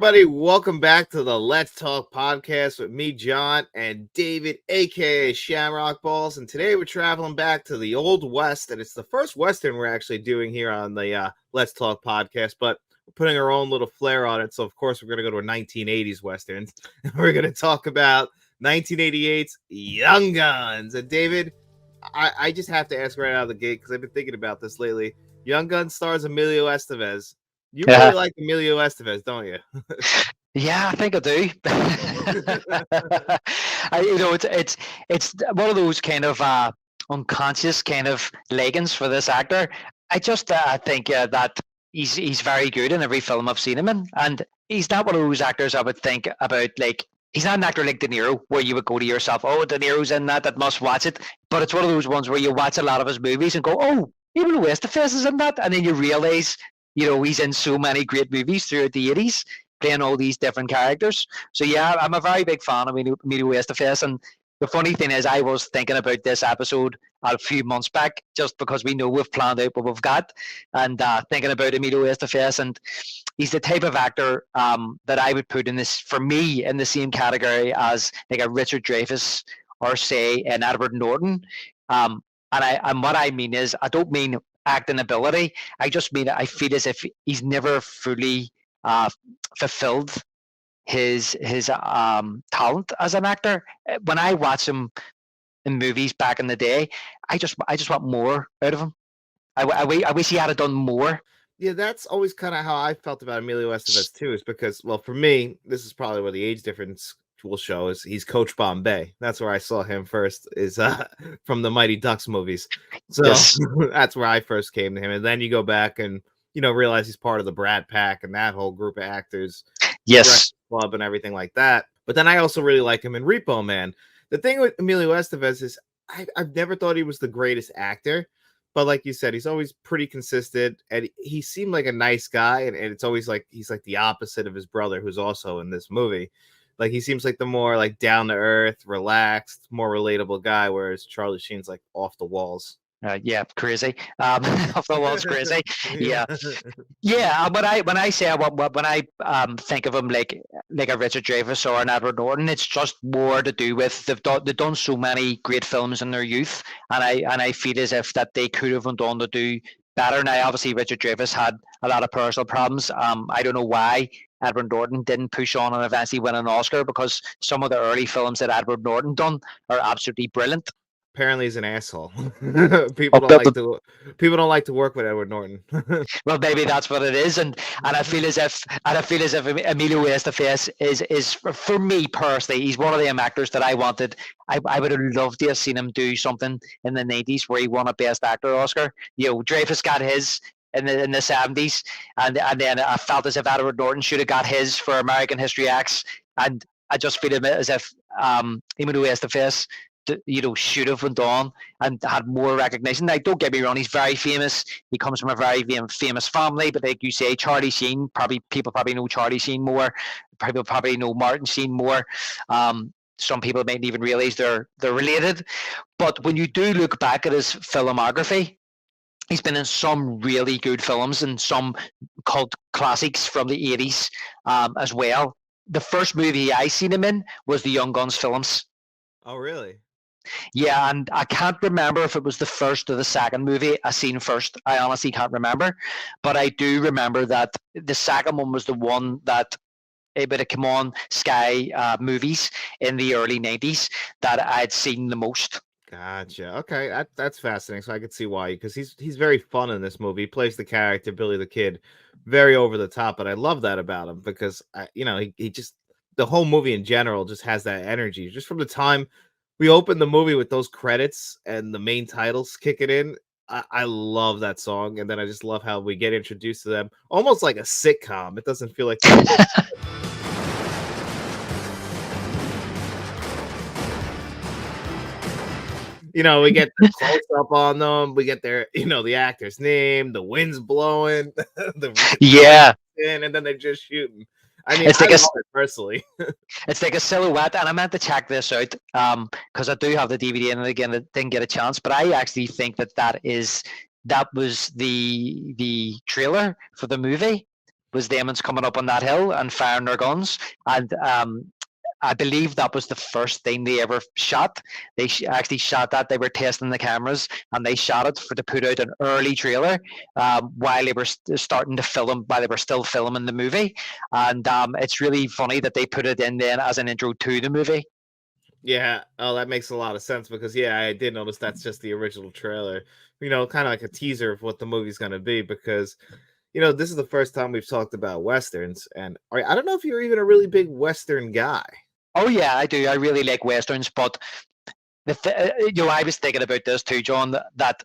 everybody. Welcome back to the Let's Talk podcast with me, John, and David, aka Shamrock Balls. And today we're traveling back to the Old West, and it's the first Western we're actually doing here on the Let's Talk podcast, but we're putting our own little flair on it. So, of course, we're going to go to a 1980s Western. We're going to talk about 1988's Young Guns. And David, I just have to ask right out of the gate, because I've been thinking about this lately. Young Guns stars Emilio Estevez. You really like Emilio Estevez, don't you? Yeah, I think I do. It's one of those kind of unconscious kind of leggings for this actor. I just think that he's very good in every film I've seen him in, and he's not one of those actors I would think about like. He's not an actor like De Niro, where you would go to yourself, "Oh, De Niro's in that must watch it." But it's one of those ones where you watch a lot of his movies and go, "Oh, Emilio Estevez is in that," and then you realize, he's in so many great movies throughout the 80s, playing all these different characters. So yeah, I'm a very big fan of Emilio Estevez. And the funny thing is, I was thinking about this episode a few months back, just because we know we've planned out what we've got, and thinking about Emilio Estevez, and he's the type of actor that I would put in this, for me, in the same category as like a Richard Dreyfuss or say an Edward Norton. And what I mean is, I don't mean acting ability. I just mean I feel as if he's never fully fulfilled his talent as an actor. When I watch him in movies back in the day, I just want more out of him. I wish he had done more. Yeah, that's always kind of how I felt about Emilio Estevez too. Is because, well, for me, this is probably where the age difference will show. Is he's Coach Bombay. That's where I saw him first. Is from the Mighty Ducks movies. So Yes. that's where I first came to him, and then you go back and realize he's part of the Brad Pack and that whole group of actors. Yes. Club and everything like that. But then I also really like him in Repo Man. The thing with Emilio Estevez is I've never thought he was the greatest actor, but like you said, he's always pretty consistent, and he seemed like a nice guy, and it's always like he's like the opposite of his brother, who's also in this movie. Like he seems like the more like down to earth, relaxed, more relatable guy, whereas Charlie Sheen's like off the walls. Yeah, crazy. Off the walls, crazy. Yeah. Yeah, when I say when I think of him like a Richard Dreyfuss or an Edward Norton, it's just more to do with they've done so many great films in their youth, and I feel as if that they could have done to do better. Now, obviously, Richard Dreyfuss had a lot of personal problems. I don't know why Edward Norton didn't push on and eventually win an Oscar, because some of the early films that Edward Norton done are absolutely brilliant. Apparently he's an asshole. People don't like to work with Edward Norton. Well, maybe that's what it is, and I feel as if Emilio Estevez is for me personally, he's one of them actors that I wanted. I would have loved to have seen him do something in the 90s where he won a Best Actor Oscar. Dreyfuss got his in the 70s, and then I felt as if Edward Norton should have got his for American History X, and I just feel as if Emilio Estevez should have went on and had more recognition. Now, don't get me wrong, he's very famous. He comes from a very famous family, but like you say, Charlie Sheen, people probably know Charlie Sheen more. People probably know Martin Sheen more. Some people mightn't even realize they're related. But when you do look back at his filmography, he's been in some really good films and some cult classics from the 80s as well. The first movie I seen him in was the Young Guns films. Oh, really? Yeah, and I can't remember if it was the first or the second movie I seen first. I honestly can't remember. But I do remember that the second one was the one that it would have come on Sky movies in the early 90s that I'd seen the most. Gotcha. Okay, that's fascinating. So I could see why, because he's very fun in this movie. He plays the character Billy the Kid, very over the top, but I love that about him because he just, the whole movie in general just has that energy. Just from the time we open the movie with those credits and the main titles kicking in, I love that song, and then I just love how we get introduced to them almost like a sitcom. It doesn't feel like we get the close up on them, we get their the actor's name, the wind's blowing, and then they're just shooting. I mean, I love it personally. It's like a silhouette, and I meant to check this out because I do have the DVD, and again, I didn't get a chance. But I actually think that was the trailer for the movie. was them coming up on that hill and firing their guns. And I believe that was the first thing they ever shot. They actually shot that. They were testing the cameras and they shot it to put out an early trailer while they were starting to film, while they were still filming the movie. And it's really funny that they put it in then as an intro to the movie. Yeah, oh, that makes a lot of sense because yeah, I did notice that's just the original trailer. Kind of like a teaser of what the movie's going to be because this is the first time we've talked about westerns, and I don't know if you're even a really big western guy. Oh yeah, I do. I really like westerns, but I was thinking about this too, John. That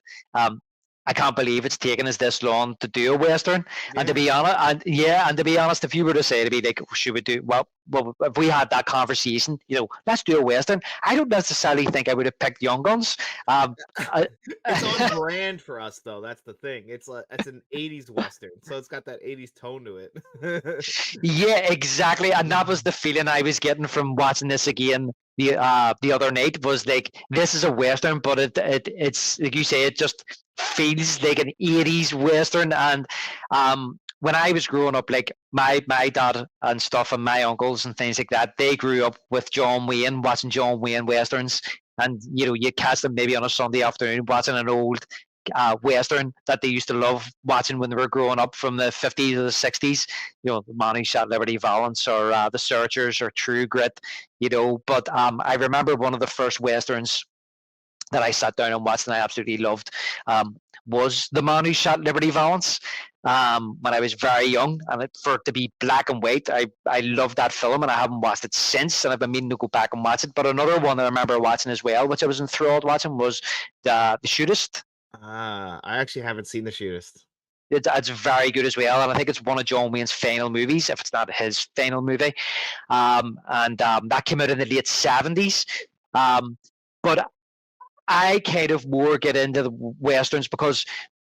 I can't believe it's taken us this long to do a western. Yeah. And to be honest, if you were to say to me like, should we do well, if we had that conversation, let's do a western. I don't necessarily think I would have picked Young Guns. It's on brand for us, though. That's the thing. It's an '80s western, so it's got that '80s tone to it. Yeah, exactly. And that was the feeling I was getting from watching this again the other night. Was like, this is a western, but it's like you say, it just feels like an '80s western. And when I was growing up, like my dad and stuff, and my uncles and things like that, they grew up with John Wayne, watching John Wayne westerns. And you catch them maybe on a Sunday afternoon watching an old western that they used to love watching when they were growing up from the 50s or the 60s. The Man Who Shot Liberty Valance, or The Searchers, or True Grit. But I remember one of the first westerns that I sat down and watched and I absolutely loved was The Man Who Shot Liberty Valance. When I was very young, and for it to be black and white, I loved that film, and I haven't watched it since, and I've been meaning to go back and watch it. But another one that I remember watching as well, which I was enthralled watching, was The Shootist. I actually haven't seen The Shootist. It's very good as well, and I think it's one of John Wayne's final movies, if it's not his final movie. That came out in the late 70s. But I kind of more get into the westerns because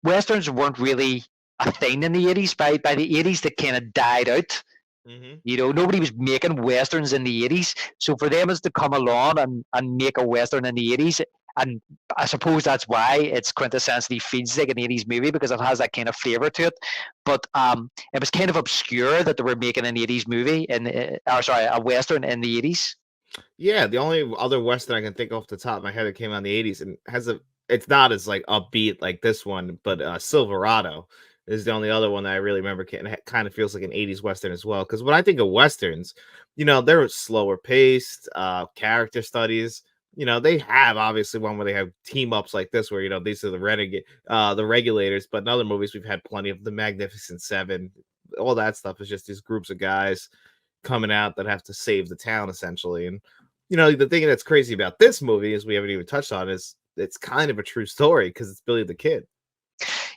westerns weren't really a thing in the 80s. By the 80s, they kind of died out. Mm-hmm. Nobody was making westerns in the 80s. So for them is to come along and make a western in the 80s, and I suppose that's why it's quintessentially feels like an 80s movie, because it has that kind of flavor to it. But it was kind of obscure that they were making an 80s movie, a western in the 80s. Yeah, the only other western I can think off the top of my head that came out in the 80s and it's not as like upbeat like this one, but Silverado is the only other one that I really remember. It kind of feels like an 80s western as well. Because when I think of westerns, they're slower paced, character studies. They have obviously one where they have team ups like this, where these are the regulators. But in other movies, we've had plenty of the Magnificent Seven. All that stuff is just these groups of guys coming out that have to save the town essentially. And the thing that's crazy about this movie is we haven't even touched on is it's kind of a true story because it's Billy the Kid.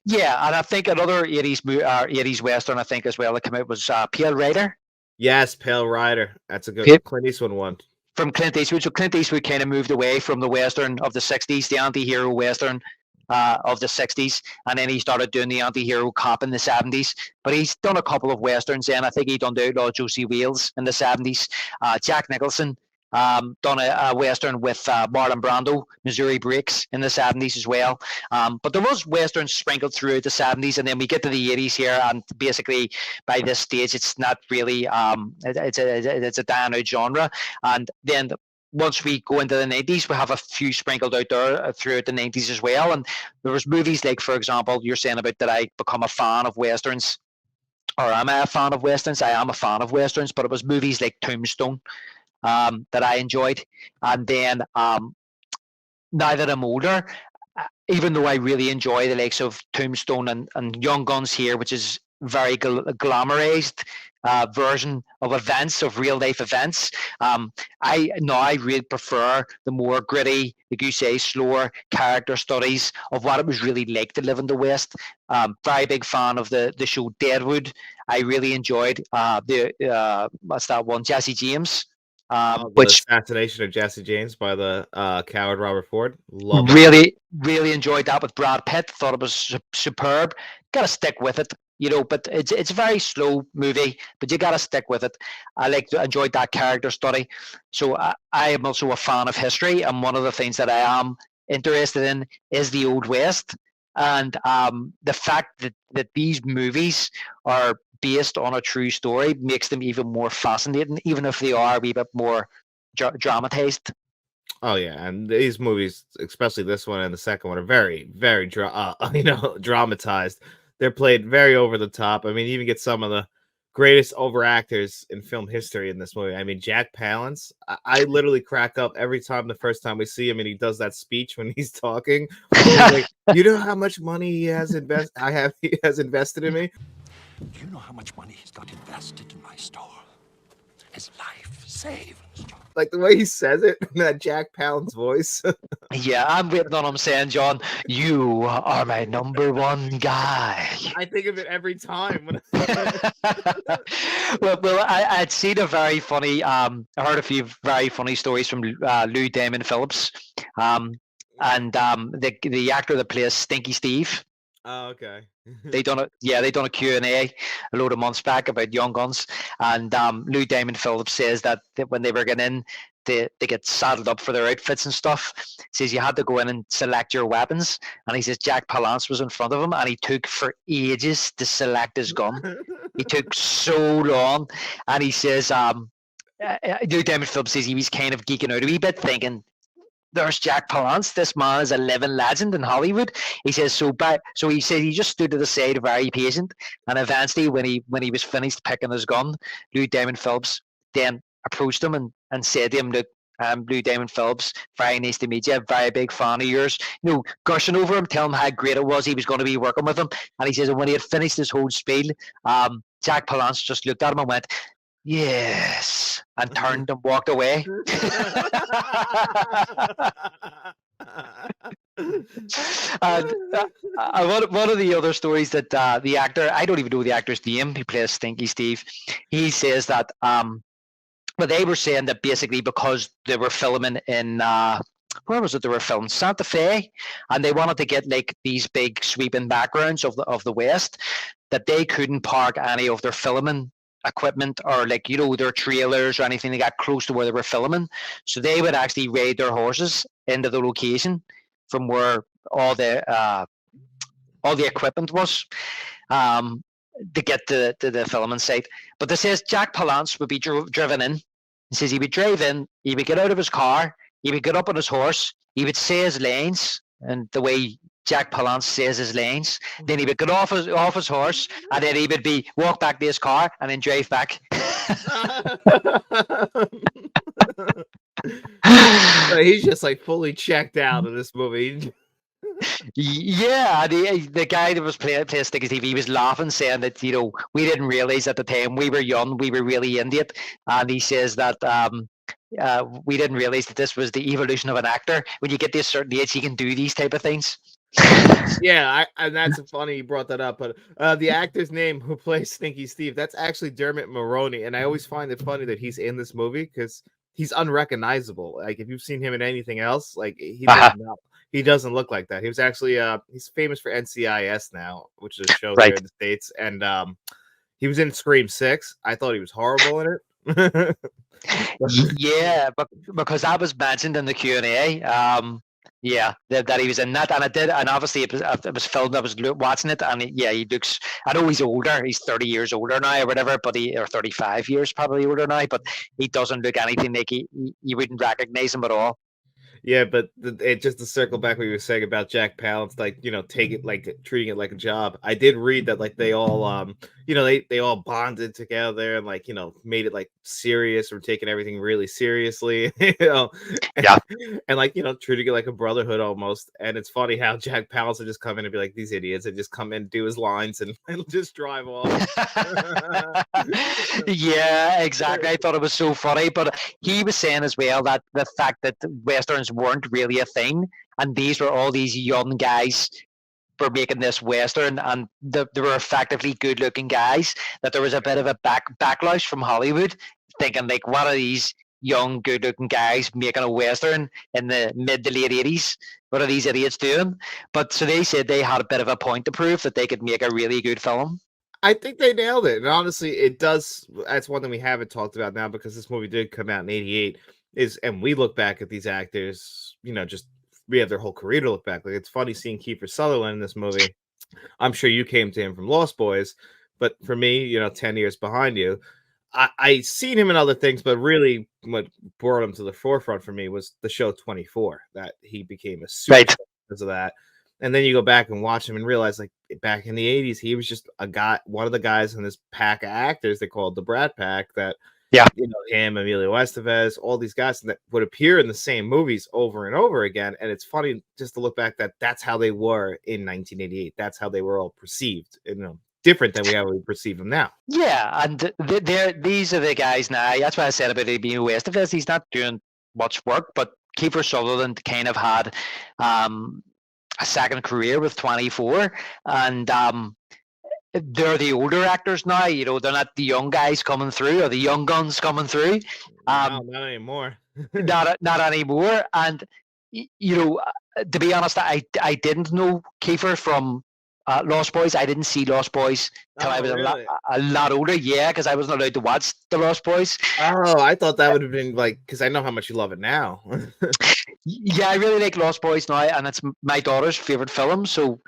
Yeah, and I think another 80s western I think as well that came out was Pale Rider. Yes, Pale Rider. That's a good Clint Eastwood one. From Clint Eastwood. So Clint Eastwood kind of moved away from the western of the 60s, the anti-hero western of the 60s, and then he started doing the anti-hero cop in the 70s. But he's done a couple of westerns, and I think he done the Outlaw Josie Wales in the 70s. Jack Nicholson done a western with Marlon Brando, Missouri Breaks, in the 70s as well. But there was westerns sprinkled throughout the 70s, and then we get to the 80s here, and basically by this stage it's not really it's a dying out genre. And then once we go into the 90s, we have a few sprinkled out there throughout the 90s as well. And there was movies like, for example, you're saying about that I become a fan of westerns, or am I a fan of westerns? I am a fan of westerns, but it was movies like Tombstone that I enjoyed. And then now that I'm older, even though I really enjoy the likes of Tombstone and Young Guns here, which is very glamorized version of events, of real life events, I really prefer the more gritty, like you say, slower character studies of what it was really like to live in the West. Very big fan of the show Deadwood. I really enjoyed what's that one, Jesse James. Which assassination of Jesse James by the coward Robert Ford. Really enjoyed that with Brad Pitt. Thought it was superb. Got to stick with it, But it's a very slow movie, but you got to stick with it. I enjoyed that character study. So I am also a fan of history, and one of the things that I am interested in is the Old West, and the fact that these movies are based on a true story makes them even more fascinating, even if they are a wee bit more dramatized. Oh yeah, and these movies, especially this one and the second one, are very, very dramatized. They're played very over the top. I mean, you even get some of the greatest over actors in film history in this movie. I mean, Jack Palance. I literally crack up every time the first time we see him, and he does that speech when he's talking. He's like, "You know how much money he has invested in me." Do you know how much money he's got invested in my store? His life saved. Like the way he says it, that Jack Palance voice. Yeah, I'm waiting on him saying, John, you are my number one guy. I think of it every time. well, I'd seen a very funny, I heard a few very funny stories from Lou Damon Phillips, the actor that plays Stinky Steve. Oh, okay. They done a Q&A a load of months back about Young Guns, and Lou Diamond Phillips says that when they were getting in, they get saddled up for their outfits and stuff. He says you had to go in and select your weapons, and he says Jack Palance was in front of him, and he took for ages to select his gun. He took so long, and he says Lou Diamond Phillips says he was kind of geeking out a wee bit, thinking, there's Jack Palance. This man is a living legend in Hollywood. He says so. So he said he just stood to the side, very patient, and eventually, when he was finished picking his gun, Lou Diamond Phillips then approached him and said to him, "Look, Lou Diamond Phillips, very nice to meet you. Very big fan of yours. You know, gushing over him, telling him how great it was he was going to be working with him." And he says, and when he had finished his whole spiel, Jack Palance just looked at him and went, "Yes," and turned and walked away. And one of the other stories that the actor, I don't even know the actor's name, he plays Stinky Steve, he says that but they were saying that basically because they were filming in where was it they were filming? Santa Fe, and they wanted to get like these big sweeping backgrounds of the West, that they couldn't park any of their filming equipment or like their trailers or anything like that close to where they were filming, so they would actually raid their horses into the location from where all the equipment was, to get to the filming site. But this says Jack Palance would be driven in. He says he would drive in, he would get out of his car, he would get up on his horse, he would say his lines, and the way Jack Palance says his lines. Then he would get off his horse, and then he would walk back to his car and then drive back. He's just like fully checked out of this movie. Yeah, the guy that was playing Sticky Steve, he was laughing, saying that we didn't realize at the time we were young, we were really into it, and he says that we didn't realize that this was the evolution of an actor. When you get to a certain age, you can do these type of things. Yeah, and that's funny you brought that up. But the actor's name who plays Stinky Steve, that's actually Dermot Mulroney, and I always find it funny that he's in this movie because he's unrecognizable. Like if you've seen him in anything else, like he doesn't look like that. He was actually he's famous for NCIS now, which is a show here in the States, and he was in Scream 6. I thought he was horrible in it. Yeah, but because that was mentioned in the Q&A. Yeah, that he was in that, and and obviously it was filmed. I was watching it, and he looks. I know he's older. He's 30 years older now, or whatever. But or 35 years probably older now. But he doesn't look anything like you wouldn't recognize him at all. Yeah, but just to circle back what you were saying about Jack Palance, like take it like treating it like a job. I did read that like they all they all bonded together and like made it like serious or taking everything really seriously, Yeah, and like treating it like a brotherhood almost. And it's funny how Jack Palance would just come in and be like these idiots and just come in, do his lines, and just drive off. Yeah, exactly. I thought it was so funny, but he was saying as well that the fact that westerns weren't really a thing, and these were all these young guys were making this western, and they were effectively good-looking guys. That there was a bit of a backlash from Hollywood, thinking like, what are these young, good-looking guys making a western in the mid to late 80s? What are these idiots doing? But so they said they had a bit of a point to prove that they could make a really good film. I think they nailed it. And honestly, it does. That's one thing we haven't talked about now because this movie did come out in '88. And we look back at these actors, just we have their whole career to look back. Like it's funny seeing Kiefer Sutherland in this movie. I'm sure you came to him from Lost Boys, but for me, 10 years behind you. I seen him in other things, but really what brought him to the forefront for me was the show 24, that he became a superstar Right. because of that. And then you go back and watch him and realize, like, back in the 80s, he was just a guy, one of the guys in this pack of actors they called the Brat Pack, that Yeah. him, Emilio Estevez, all these guys that would appear in the same movies over and over again. And it's funny just to look back that that's how they were in 1988. That's how they were all perceived, different than we perceive them now. Yeah, and these are the guys now. That's why I said about Emilio Estevez. He's not doing much work, but Kiefer Sutherland kind of had a second career with 24, and they're the older actors now. They're not the young guys coming through or the young guns coming through. No, not anymore. Not anymore. And to be honest, I didn't know Kiefer from Lost Boys. I didn't see Lost Boys till I was really? a lot older. Yeah, because I wasn't allowed to watch the Lost Boys. Oh, I thought that would have been like, because I know how much you love it now. Yeah, I really like Lost Boys now, and it's my daughter's favorite film. So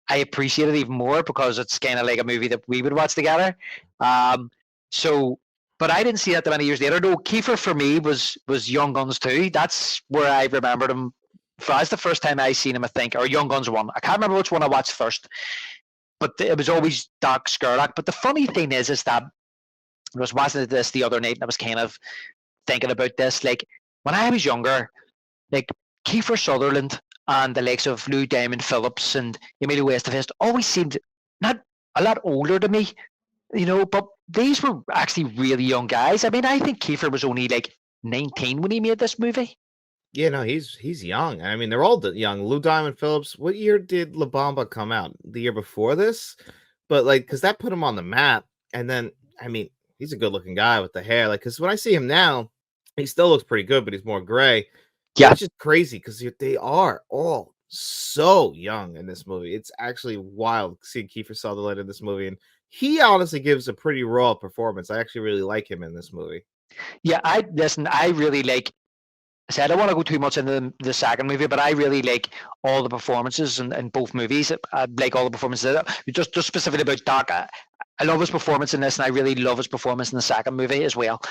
I appreciate it even more because it's kind of like a movie that we would watch together. But I didn't see that that many years later. No, Kiefer for me was Young Guns 2. That's where I remembered him. That's the first time I seen him, I think, or Young Guns 1. I can't remember which one I watched first, but it was always Doc Skerlock. But the funny thing is that I was watching this the other night and I was kind of thinking about this. Like, when I was younger, like Kiefer Sutherland and the likes of Lou Diamond Phillips and Emilio Estevez always seemed not a lot older to me, but these were actually really young guys. I mean, I think Kiefer was only like 19 when he made this movie. Yeah, no, he's young. I mean, they're all young. Lou Diamond Phillips. What year did La Bamba come out? The year before this, but like, because that put him on the map. And then, I mean, he's a good-looking guy with the hair. Like, because when I see him now, he still looks pretty good, but he's more gray. But Yeah. it's just crazy because they are all so young in this movie. It's actually wild seeing Kiefer Sutherland in this movie, and he honestly gives a pretty raw performance. I actually really like him in this movie. Yeah, I really like. I said I don't want to go too much into the second movie, but I really like all the performances in both movies. I like all the performances. Just specifically about Doc, I love his performance in this, and I really love his performance in the second movie as well.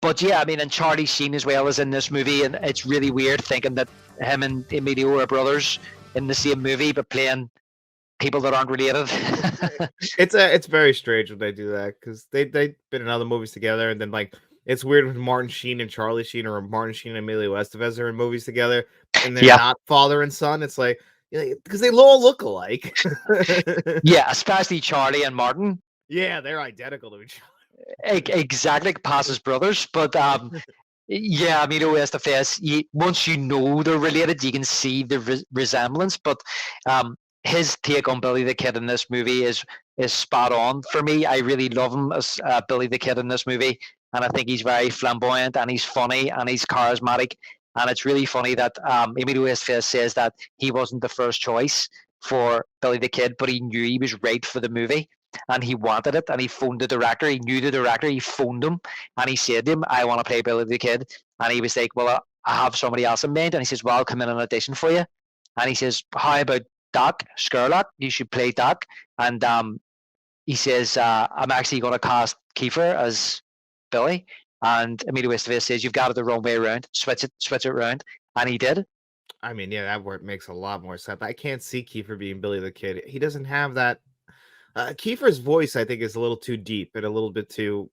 But yeah, I mean, and Charlie Sheen as well is in this movie, and it's really weird thinking that him and Emilio are brothers in the same movie, but playing people that aren't related. It's very strange when they do that because they've been in other movies together, and then like it's weird when Martin Sheen and Charlie Sheen or Martin Sheen and Emilio Estevez are in movies together, and they're Yeah. not father and son. It's like, because they all look alike. Yeah, especially Charlie and Martin. Yeah, they're identical to each other. Exactly, past as brothers. But yeah, Emilio Estevez, once you know they're related, you can see the resemblance. But his take on Billy the Kid in this movie is spot on for me. I really love him as Billy the Kid in this movie, and I think he's very flamboyant and he's funny and he's charismatic. And it's really funny that Emilio Estevez says that he wasn't the first choice for Billy the Kid, but he knew he was right for the movie and he wanted it, and he phoned the director. He knew the director. He phoned him and he said to him, "I want to play Billy the Kid." And he was like, "Well, I have somebody else in mind." And he says, "Well, I'll come in and audition for you." And he says, "How about Doc Skerlock? You should play Doc." And he says, "I'm actually going to cast Kiefer as Billy." And Emilio Estevez says, "You've got it the wrong way around. Switch it around." And he did. I mean, yeah, that word makes a lot more sense. I can't see Kiefer being Billy the Kid. He doesn't have that. Kiefer's voice, I think, is a little too deep and a little bit too,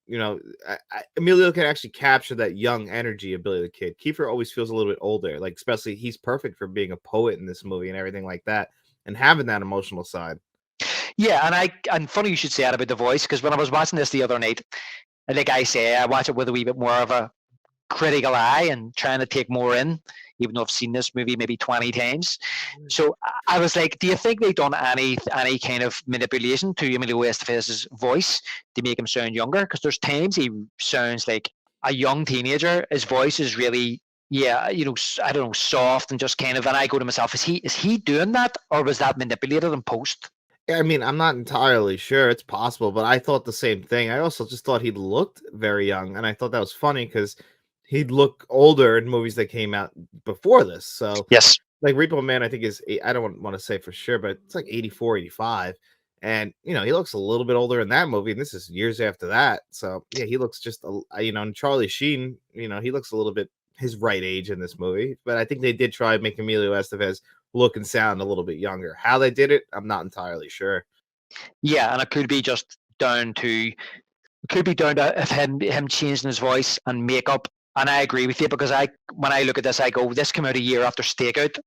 Emilio can actually capture that young energy of Billy the Kid. Kiefer always feels a little bit older, like, especially he's perfect for being a poet in this movie and everything like that, and having that emotional side. Yeah, and funny you should say that about the voice, because when I was watching this the other night, like I say, I watch it with a wee bit more of a critical eye and trying to take more in, even though I've seen this movie maybe 20 times. So I was like, do you think they've done any kind of manipulation to Emilio Estevez's voice to make him sound younger? Because there's times he sounds like a young teenager. His voice is really, I don't know, soft and just kind of, and I go to myself, is he doing that, or was that manipulated in post? I mean, I'm not entirely sure. It's possible, but I thought the same thing. I also just thought he looked very young, and I thought that was funny because he'd look older in movies that came out before this. So Yes. like Repo Man, I think I don't want to say for sure, but it's like 84, 85. And he looks a little bit older in that movie, and this is years after that. So yeah, he looks just and Charlie Sheen, he looks a little bit his right age in this movie. But I think they did try to make Emilio Estevez look and sound a little bit younger. How they did it, I'm not entirely sure. Yeah, and it could be just down to if him changing his voice and makeup. And I agree with you, because when I look at this, I go, this came out a year after Stakeout,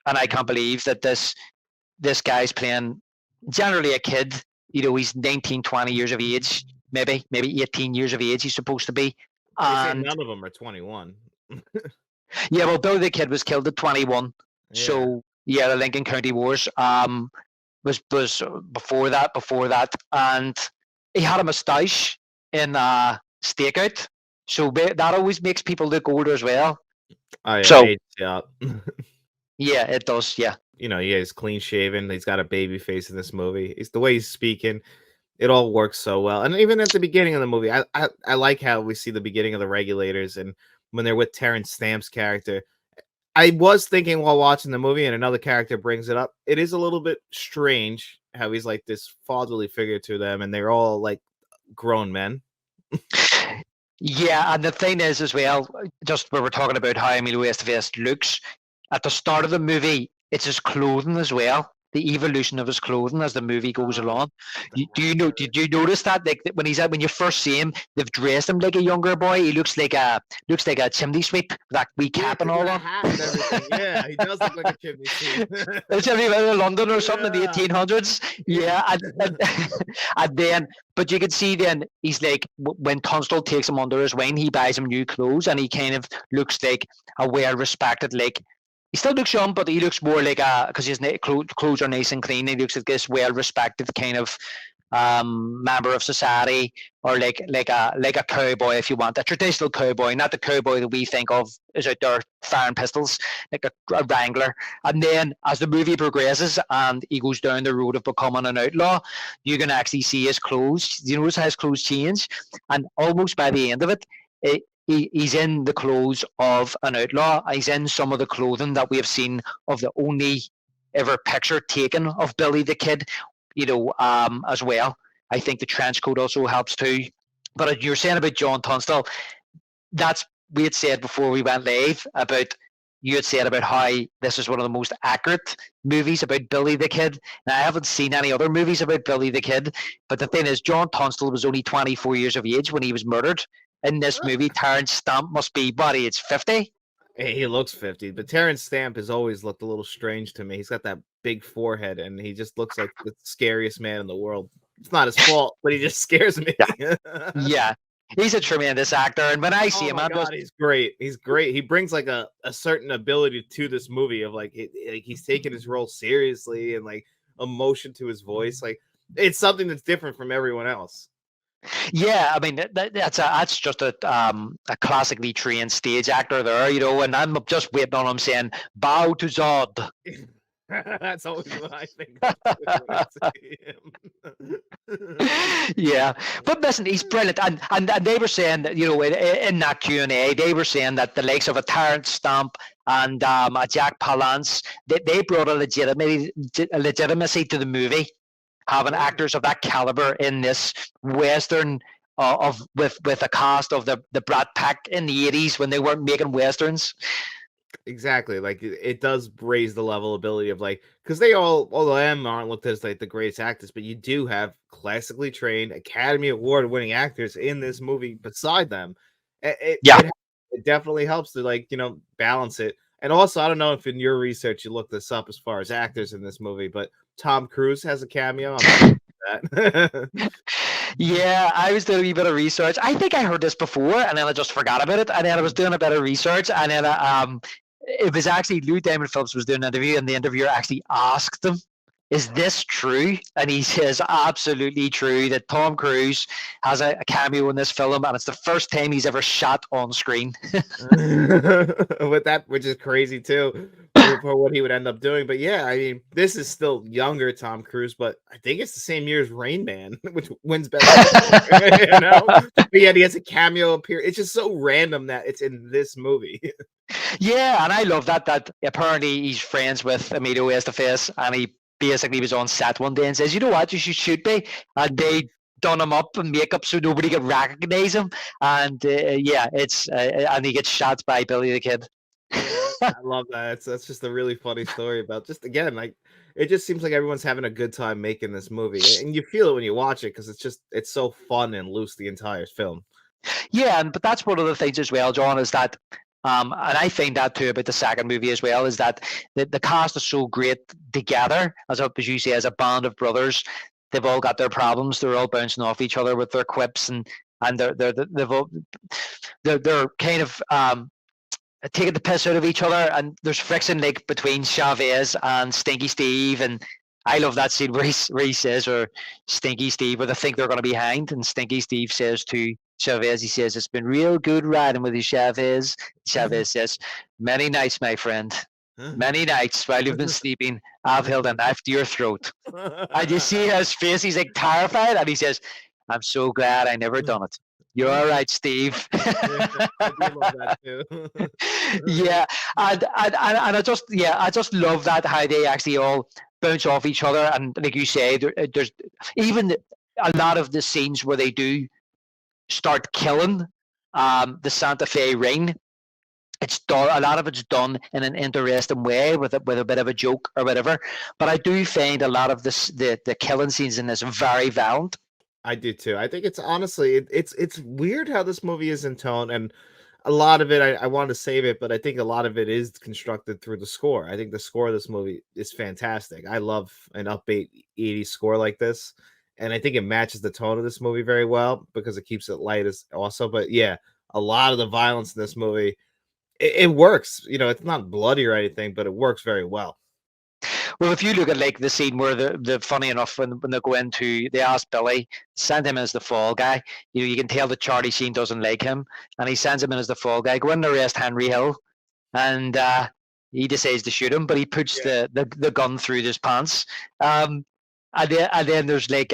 and I can't believe that this guy's playing generally a kid. He's 19, 20 years of age, maybe 18 years of age he's supposed to be. And none of them are 21. yeah, well, Billy the Kid was killed at 21. Yeah. So yeah, the Lincoln County Wars was before that, and he had a moustache in Stakeout, so that always makes people look older as well. Oh yeah, So yeah. yeah, it does. Yeah, he's clean shaven. He's got a baby face in this movie. It's the way he's speaking. It all works so well. And even at the beginning of the movie, I like how we see the beginning of the Regulators, and when they're with Terrence Stamp's character. I was thinking while watching the movie, and another character brings it up, it is a little bit strange how he's like this fatherly figure to them, and they're all like grown men. Yeah, and the thing is as well, just we were talking about how Emilio Estevez looks at the start of the movie, it's his clothing as well. The evolution of his clothing as the movie goes along. Did you notice that? Like when you first see him, they've dressed him like a younger boy. He looks like a chimney sweep, that wee cap and all on. Yeah, he does look like a chimney sweep. A chimney in London or something in the 1800s. Yeah, and then, but you can see then he's like, when Tunstall takes him under his wing, he buys him new clothes, and he kind of looks like a well-respected, like, he still looks young, but he looks more like because his clothes are nice and clean. He looks like this well-respected kind of member of society, or like a cowboy, if you want, a traditional cowboy, not the cowboy that we think of is out there firing pistols, like a wrangler. And then as the movie progresses and he goes down the road of becoming an outlaw, you can actually see his clothes. You notice how his clothes change, and almost by the end of it, he's in the clothes of an outlaw. He's in some of the clothing that we have seen of the only ever picture taken of Billy the Kid, as well. I think the trench coat also helps too. But you're saying about John Tunstall, we had said before we went live about, you had said about how this is one of the most accurate movies about Billy the Kid. Now, I haven't seen any other movies about Billy the Kid, but the thing is, John Tunstall was only 24 years of age when he was murdered. In this movie, Terrence Stamp must be, it's 50? He looks 50, but Terrence Stamp has always looked a little strange to me. He's got that big forehead, and he just looks like the scariest man in the world. It's not his fault, but he just scares me. Yeah. He's a tremendous actor, and when I see him, he's great. He's great. He brings like a certain ability to this movie of like he's taking his role seriously, and like emotion to his voice. Like, it's something that's different from everyone else. Yeah, I mean that's just a classically trained stage actor there, and I'm just waiting on him saying "bow to Zod." That's always what I think. Yeah, but listen, he's brilliant, and they were saying that, in that Q&A, they were saying that the likes of a Terrence Stamp and a Jack Palance, they brought a legitimacy to the movie, having actors of that caliber in this Western with a cast of the Brat Pack in the 80s when they weren't making Westerns. Exactly. Like, it does raise the level ability of, like, because they all of them aren't looked at as like the greatest actors, but you do have classically trained Academy Award winning actors in this movie beside them. It definitely helps to, like, balance it. And also, I don't know if in your research you looked this up as far as actors in this movie, but Tom Cruise has a cameo. That. Yeah, I was doing a wee bit of research. I think I heard this before, and then I just forgot about it. And then I was doing a bit of research, and then it was actually Lou Diamond Phillips was doing an interview, and the interviewer actually asked him, "Is this true?" And he says, "Absolutely true. That Tom Cruise has a cameo in this film, and it's the first time he's ever shot on screen." With that, which is crazy too, for what he would end up doing. But yeah, I mean, this is still younger Tom Cruise, but I think it's the same year as Rain Man, which wins Best Actor, But yeah, he has a cameo appear. It's just so random that it's in this movie. Yeah, and I love that apparently he's friends with Emilio Estevez, and he basically was on set one day and says, "You know what? You should shoot me," and they done him up and makeup so nobody could recognize him. And yeah, it's and he gets shot by Billy the Kid. Yeah, I love that. That's just a really funny story about just again, like it just seems like everyone's having a good time making this movie, and you feel it when you watch it because it's so fun and loose the entire film. Yeah, but that's one of the things as well, John, is that, and I find that too about the second movie as well, is that the cast is so great together, as you say, as a band of brothers. They've all got their problems. They're all bouncing off each other with their quips, and they're kind of taking the piss out of each other. And there's friction like between Chavez and Stinky Steve, and I love that scene where he says, or Stinky Steve, where they think they're going to be hanged, and Stinky Steve says to Chavez, he says, "It's been real good riding with you, Chavez." Chavez says, "Many nights, my friend. Many nights while you've been sleeping, I've held a knife to your throat." And you see his face, he's like terrified, and he says, "I'm so glad I never done it. You're all right, Steve." Yeah, I do love that too. Yeah, and I just love that how they actually all bounce off each other, and like you say, there's even a lot of the scenes where they do start killing the Santa Fe ring. It's done. A lot of it's done in an interesting way with a bit of a joke or whatever. But I do find a lot of the killing scenes in this very violent. I do too. I think it's honestly it's weird how this movie is in tone, and a lot of it I want to save it, but I think a lot of it is constructed through the score. I think the score of this movie is fantastic. I love an upbeat 80s score like this, and I think it matches the tone of this movie very well because it keeps it light as also. But yeah, a lot of the violence in this movie it works. You know, it's not bloody or anything, but it works very well. Well, if you look at like the scene where the funny enough when they go into, they ask Billy, send him as the fall guy. You know, you can tell that Charlie Sheen doesn't like him, and he sends him in as the fall guy. Go in and arrest Henry Hill, and he decides to shoot him, but he puts the gun through his pants. And then there's like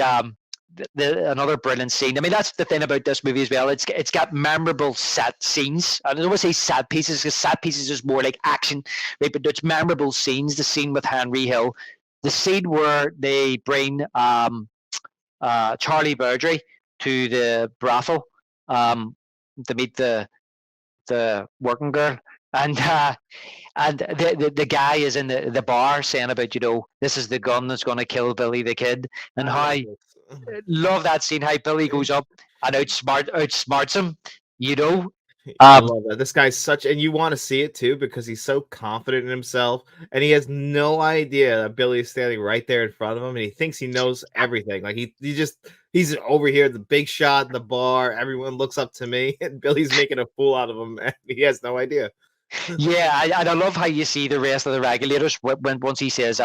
another brilliant scene. I mean, that's the thing about this movie as well. It's got memorable set scenes. I don't want to say set pieces because set pieces is more like action, right? But it's memorable scenes. The scene with Henry Hill, the scene where they bring Charlie Burdry to the brothel to meet the working girl, and the guy is in the bar saying about, you know, this is the gun that's going to kill Billy the Kid, and how love that scene, how Billy goes up and outsmarts him, you know. I love that. This guy's such, and you want to see it too because he's so confident in himself, and he has no idea that Billy is standing right there in front of him, and he thinks he knows everything. Like he's over here, the big shot in the bar. Everyone looks up to me, and Billy's making a fool out of him, and he has no idea. Yeah, and I love how you see the rest of the regulators when once he says,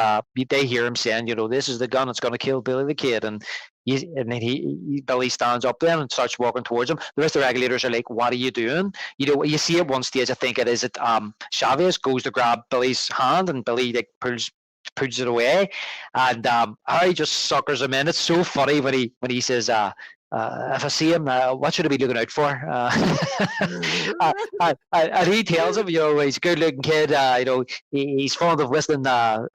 they hear him saying, you know, this is the gun that's going to kill Billy the Kid, and then Billy stands up then and starts walking towards him. The rest of the regulators are like, "What are you doing?" You know, you see at one stage, I think it Chavez goes to grab Billy's hand, and Billy like pulls it away, and Harry just suckers him in. It's so funny when he says, "If I see him, what should I be looking out for?" And he tells him, you know, he's a good-looking kid. You know, he's fond of whistling sad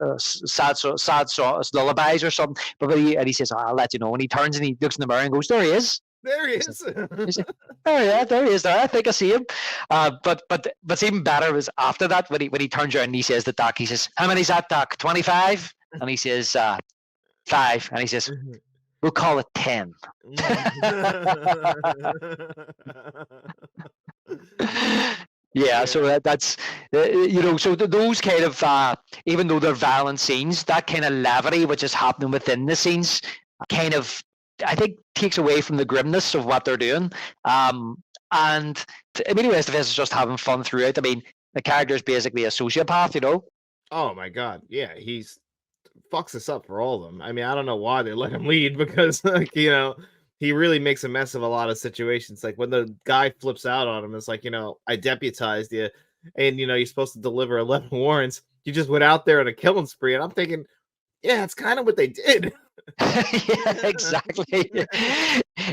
lullabies or something. But he says, "I'll let you know." And he turns and he looks in the mirror and goes, "There he is." There he is. He's like, "Oh yeah, there he is. There, I think I see him." But what's even better was after that when he turns around and he says to Doc, he says, "How many's that, Doc? 25?" And he says, 5. And he says, "We'll call it 10. Yeah, so that's you know, so those kind of even though they're violent scenes, that kind of levity which is happening within the scenes, kind of, I think, takes away from the grimness of what they're doing. And Emilio Estevez is just having fun throughout. I mean, the character is basically a sociopath, you know. Oh my god, yeah, he's fucks us up for all of them. I mean, I don't know why they let him lead because, like, you know, he really makes a mess of a lot of situations. Like when the guy flips out on him, it's like, you know, I deputized you, and you know, you're supposed to deliver 11 warrants. You just went out there on a killing spree, and I'm thinking, yeah, it's kind of what they did. Yeah, exactly,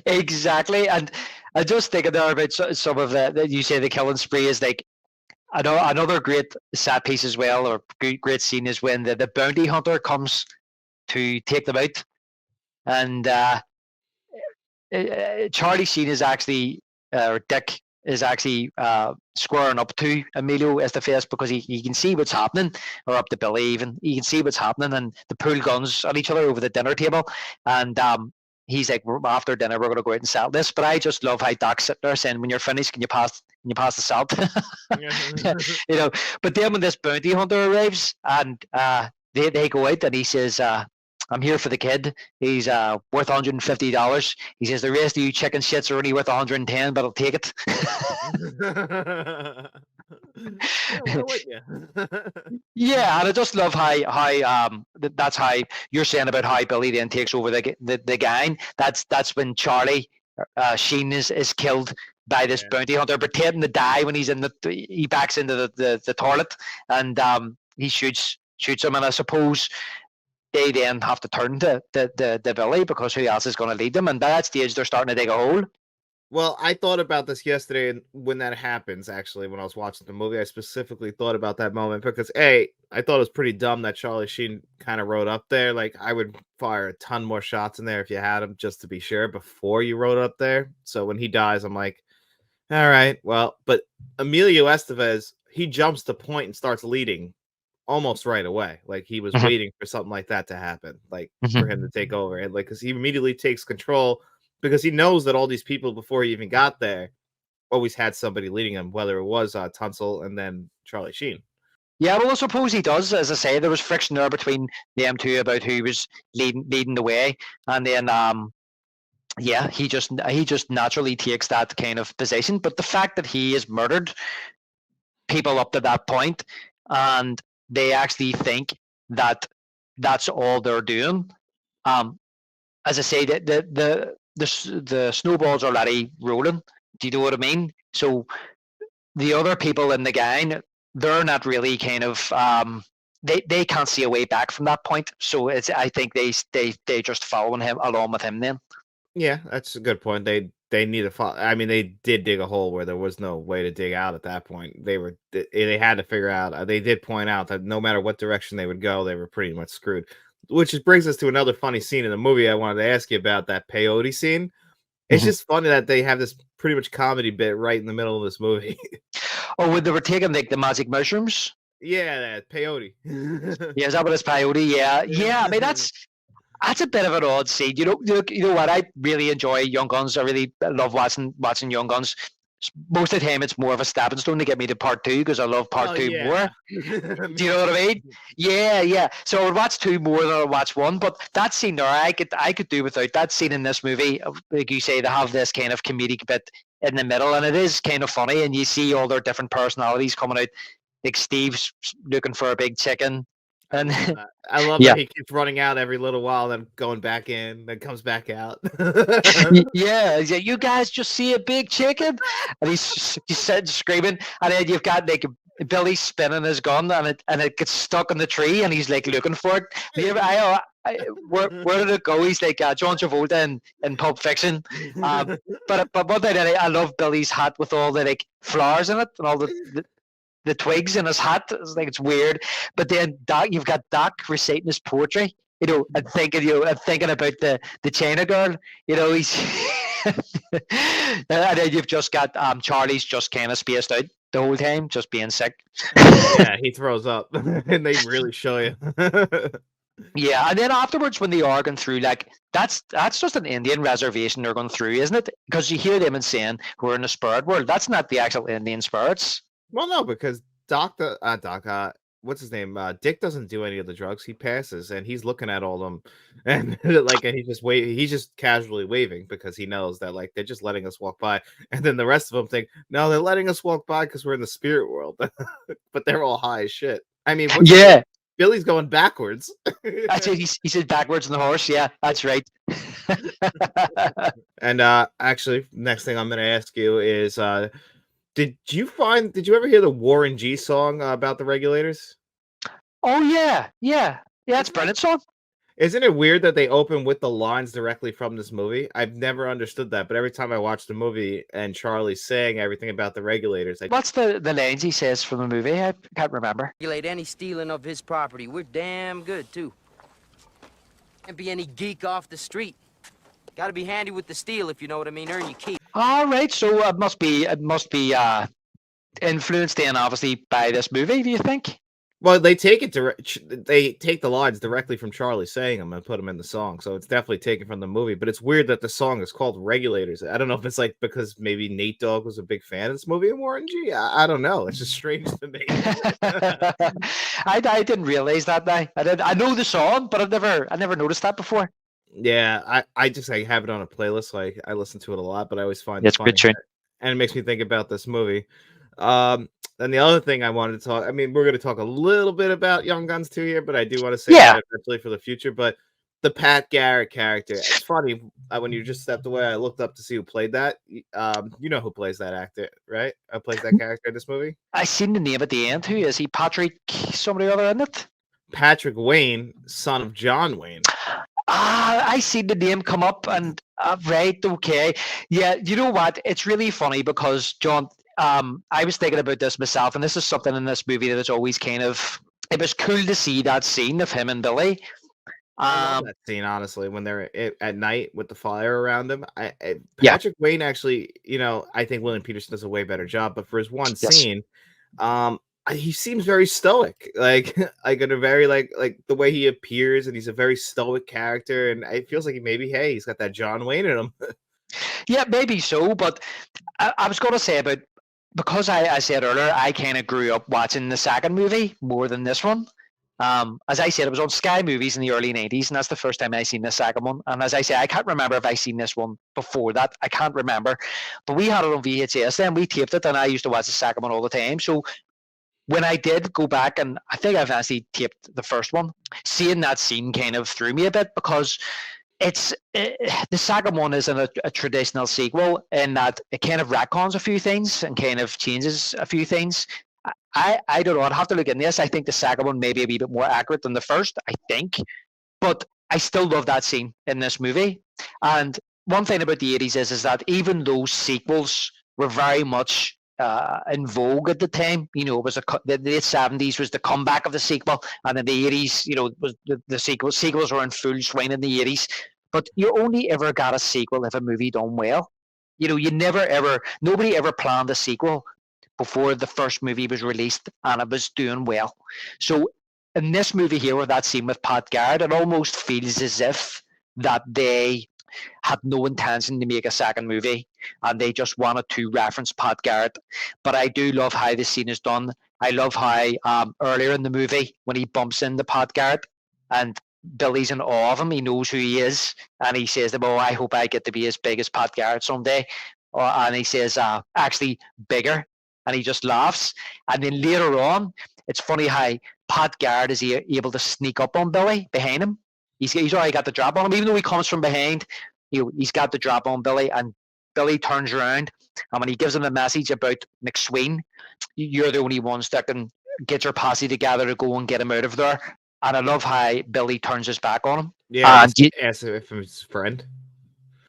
exactly. And I just thinking there about some of the you say the killing spree is like. I know another great set piece as well, or great scene is when the bounty hunter comes to take them out. And Charlie Sheen is actually, or Dick is actually squaring up to Emilio Estevez because he can see what's happening, or up to Billy even. He can see what's happening, and they pull guns at each other over the dinner table. And he's like, after dinner, we're going to go out and sell this. But I just love how Doc's sitting there saying, when you're finished, can you pass the salt? You know, but then when this bounty hunter arrives and they go out, and he says, I'm here for the kid. He's worth $150. He says, the rest of you chicken shits are only worth 110, but I'll take it. Yeah, and I just love how that's how you're saying about how Billy then takes over the gang. That's when Charlie Sheen is killed by this bounty hunter, pretending to die when he backs into the toilet, and he shoots him. And I suppose they then have to turn to Billy, because who else is going to lead them? And by that stage, they're starting to dig a hole. Well, I thought about this yesterday, and when that happens, actually, when I was watching the movie, I specifically thought about that moment because, I thought it was pretty dumb that Charlie Sheen kind of rode up there. Like, I would fire a ton more shots in there if you had him, just to be sure, before you rode up there. So when he dies, I'm like, all right, well, but Emilio Estevez, he jumps the point and starts leading almost right away. Like, he was waiting for something like that to happen, like for him to take over, and like, because he immediately takes control, because he knows that all these people before he even got there always had somebody leading him, whether it was Tunsil and then Charlie Sheen. Yeah, well, I suppose he does. As I say, there was friction there between them two about who was leading the way, and then yeah, he just naturally takes that kind of position. But the fact that he has murdered people up to that point, and they actually think that that's all they're doing. As I say, the snowball's already rolling. Do you know what I mean? So the other people in the gang, they're not really kind of they can't see a way back from that point. So I think they just following him along with him then. Yeah, that's a good point. They need to follow. I mean, they did dig a hole where there was no way to dig out at that point. They had to figure out. They did point out that no matter what direction they would go, they were pretty much screwed. Which brings us to another funny scene in the movie. I wanted to ask you about that peyote scene. It's just funny that they have this pretty much comedy bit right in the middle of this movie. Oh, when they were taking like the magic mushrooms. Yeah, that peyote. Yeah, is that what it's peyote? Yeah. I mean, that's a bit of an odd scene. You know what? I really enjoy Young Guns. I really love watching Young Guns. Most of the time, it's more of a stepping stone to get me to part 2, because I love part 2 more. Do you know what I mean? Yeah. So I would watch 2 more than I would watch 1. But that scene there, I could do without that scene in this movie. Like you say, they have this kind of comedic bit in the middle, and it is kind of funny. And you see all their different personalities coming out. Like Steve's looking for a big chicken. And I love that he keeps running out every little while, then going back in, then comes back out. Yeah, you guys just see a big chicken, and he's screaming, and then you've got like Billy spinning his gun, and it gets stuck in the tree, and he's like looking for it. Where did it go? He's like John Travolta in Pulp Fiction. But one thing that I love Billy's hat with all the like flowers in it and all the twigs in his hat. It's weird. But then you've got Doc reciting his poetry, and thinking about the China girl. He's and then you've just got Charlie's just kind of spaced out the whole time, just being sick. Yeah, he throws up, and they really show you. Yeah, and then afterwards, when they are going through, like that's just an Indian reservation they're going through, isn't it? Because you hear them and saying we're in the spirit world. That's not the actual Indian spirits. Well, no, because what's his name? Dick doesn't do any of the drugs. He passes, and he's looking at all of them, and and he's just casually waving because he knows that like they're just letting us walk by, and then the rest of them think, no, they're letting us walk by because we're in the spirit world, but they're all high as shit. I mean, Billy's going backwards. That's it. He said backwards on the horse. Yeah, that's right. And actually, next thing I'm going to ask you is, did you ever hear the Warren G song about the regulators? Oh yeah, it's a brilliant song. Isn't it weird that they open with the lines directly from this movie? I've never understood that, but every time I watch the movie and Charlie's saying everything about the regulators, what's the lines he says from the movie? I can't remember. Regulate any stealing of his property. We're damn good too. Can't be any geek off the street. Gotta be handy with the steel, if you know what I mean. Earn your keep. All right, so it must be influenced then obviously by this movie. Do you think? Well, they take it direct. They take the lines directly from Charlie saying them and put them in the song, so it's definitely taken from the movie. But it's weird that the song is called "Regulators." I don't know if it's like because maybe Nate Dogg was a big fan of this movie and Warren G. I don't know. It's just strange to me. I didn't realize that now. I know the song, but I never noticed that before. Yeah, I have it on a playlist. Like I listen to it a lot, but I always find it It's a good funny, tune. and it makes me think about this movie. And the other thing I wanted to talk, I mean, we're going to talk a little bit about Young Guns too here, but I do want to save Yeah, that eventually for the future. But the Pat Garrett character, it's funny when you just stepped away. I looked up to see who played that. You know who plays that actor, right? Who plays that character in this movie? I seen the name at the end. Who is he? Patrick somebody or other, isn't it? Patrick Wayne, son of John Wayne. I seen the name come up, and right, okay, yeah. You know what? It's really funny because John. I was thinking about this myself, and this is something in this movie that is always kind of. It was cool to see that scene of him and Billy. I love Um, that scene, honestly, when they're at night with the fire around them. yeah, Patrick Wayne actually, I think William Peterson does a way better job, but for his one yes. scene, he seems very stoic, like like in a very like the way he appears, and he's a very stoic character, and it feels like he's got that John Wayne in him. Yeah, maybe so, but I was going to say about because I said earlier I kind of grew up watching the second movie more than this one. As I said, it was on Sky Movies in the early '90s, and that's the first time I seen the second one. And as I say, I can't remember if I seen this one before that. I can't remember, but we had it on VHS. Then we taped it, and I used to watch the second one all the time. So when I did go back, and I think I've actually taped the first one, seeing that scene kind of threw me a bit because the second one isn't a traditional sequel in that it kind of retcons a few things and kind of changes a few things. I don't know. I'd have to look in this. I think the second one may be a wee bit more accurate than the first. I think, but I still love that scene in this movie. And one thing about the '80s is that even those sequels were very much in vogue at the time. You know, it was the late '70s was the comeback of the sequel, and in the '80s, you know, was the sequels. Sequels were in full swing in the '80s, but you only ever got a sequel if a movie done well. You know, you never ever, nobody ever planned a sequel before the first movie was released and it was doing well. So in this movie here, with that scene with Pat Garrett, it almost feels as if that they had no intention to make a second movie and they just wanted to reference Pat Garrett. But I do love how the scene is done. I love how earlier in the movie when he bumps into Pat Garrett and Billy's in awe of him, he knows who he is, and he says to him, "Oh, I hope I get to be as big as Pat Garrett someday." And he says, "Actually, bigger." And he just laughs. And then later on, it's funny how Pat Garrett is able to sneak up on Billy behind him. He's already got the drop on him, even though he comes from behind. He's got the drop on Billy, and Billy turns around, and when he gives him the message about McSween, you're the only ones that can get your posse together to go and get him out of there. And I love how Billy turns his back on him. Yeah, And just ask if it's his friend.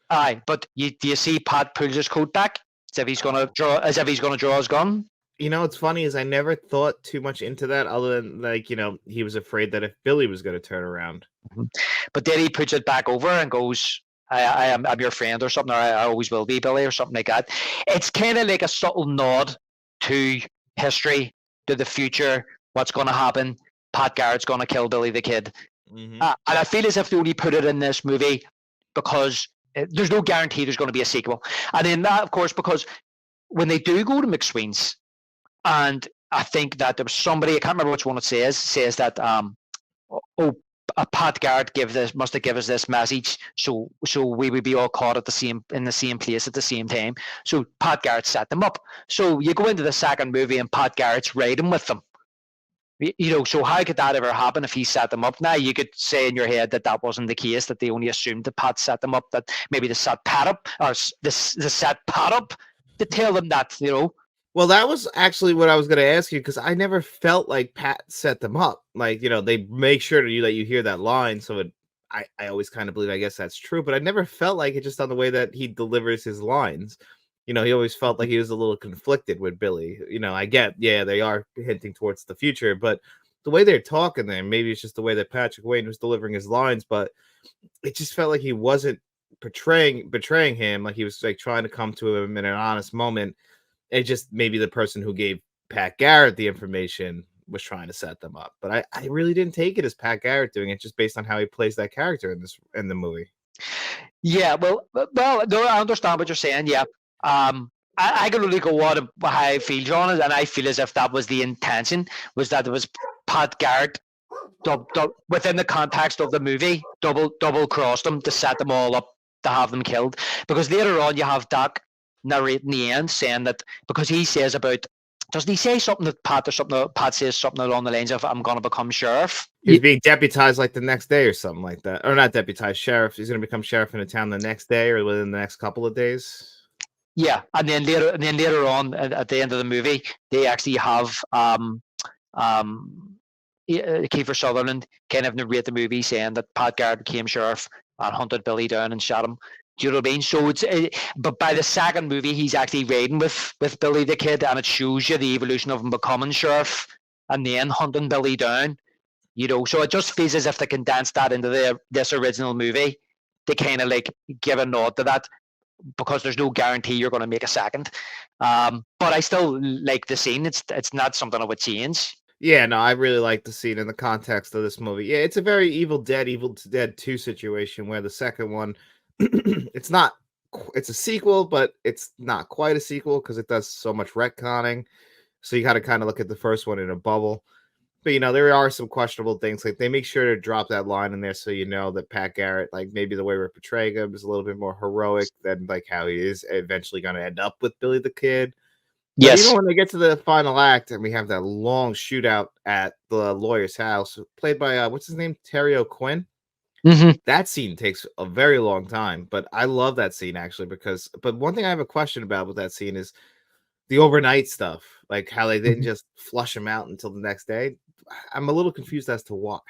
but do you see Pat pulls his coat back as if he's gonna draw his gun? What's funny is I never thought too much into that, other than like he was afraid that if Billy was going to turn around. Mhm. But then he puts it back over and goes, I'm your friend or something, or I always will be, Billy, or something like that. It's kind of like a subtle nod to history, to the future, what's going to happen. Pat Garrett's going to kill Billy the Kid. Hmm. And I feel as if they only put it in this movie because there's no guarantee there's going to be a sequel. And then that, of course, because when they do go to McSween's, and I think that there was somebody, I can't remember which one it says that oh, Pat Garrett must have given us this message, so we would be all caught in the same place at the same time. So Pat Garrett set them up. So you go into the second movie and Pat Garrett's riding with them. You know, so how could that ever happen if he set them up? Now you could say in your head that that wasn't the case, that they only assumed that Pat set them up, that maybe they set Pat up, or they set Pat up to tell them that, you know. Well, that was actually what I was going to ask you, because I never felt like Pat set them up. Like, they make sure that you hear that line. So I always kind of believe, I guess that's true, but I never felt like it just on the way that he delivers his lines. He always felt like he was a little conflicted with Billy. I get, yeah, they are hinting towards the future, but the way they're talking there, maybe it's just the way that Patrick Wayne was delivering his lines, but it just felt like he wasn't betraying him, like he was like trying to come to him in an honest moment. It just maybe the person who gave Pat Garrett the information was trying to set them up. But I really didn't take it as Pat Garrett doing it, just based on how he plays that character in the movie. Yeah, well, no, I understand what you're saying. Yeah, I can only go on how I feel, John, and I feel as if that was the intention, was that it was Pat Garrett within the context of the movie, double crossed them to set them all up to have them killed. Because later on, you have Doc narrating the end, saying that because he says about, doesn't he say something that Pat or something? Pat says something along the lines of, "I'm going to become sheriff." He's being deputized like the next day or something like that, or not deputized, sheriff. He's going to become sheriff in a town the next day or within the next couple of days. Yeah, and then later on at the end of the movie, they actually have Kiefer Sutherland kind of narrate the movie, saying that Pat Garrett became sheriff and hunted Billy down and shot him. Do you know what I mean? So but by the second movie, he's actually raiding with Billy the Kid, and it shows you the evolution of him becoming sheriff and then hunting Billy down. You know, so it just feels as if they condensed that into this original movie. They kind of like give a nod to that, because there's no guarantee you're going to make a second. But I still like the scene. It's not something I would change. Yeah, no, I really like the scene in the context of this movie. Yeah, it's a very Evil Dead 2 situation where the second one, it's a sequel, but it's not quite a sequel because it does so much retconning. So you got to kind of look at the first one in a bubble. But, you know, there are some questionable things. Like, they make sure to drop that line in there so you know that Pat Garrett, like, maybe the way we're portraying him is a little bit more heroic than, like, how he is eventually going to end up with Billy the Kid. But Yes. even when they get to the final act and we have that long shootout at the lawyer's house, played by, what's his name? Terry O'Quinn. Mm-hmm. That scene takes a very long time, but I love that scene, actually, but one thing I have a question about with that scene is the overnight stuff, like how they didn't just flush him out until the next day. I'm a little confused as to why.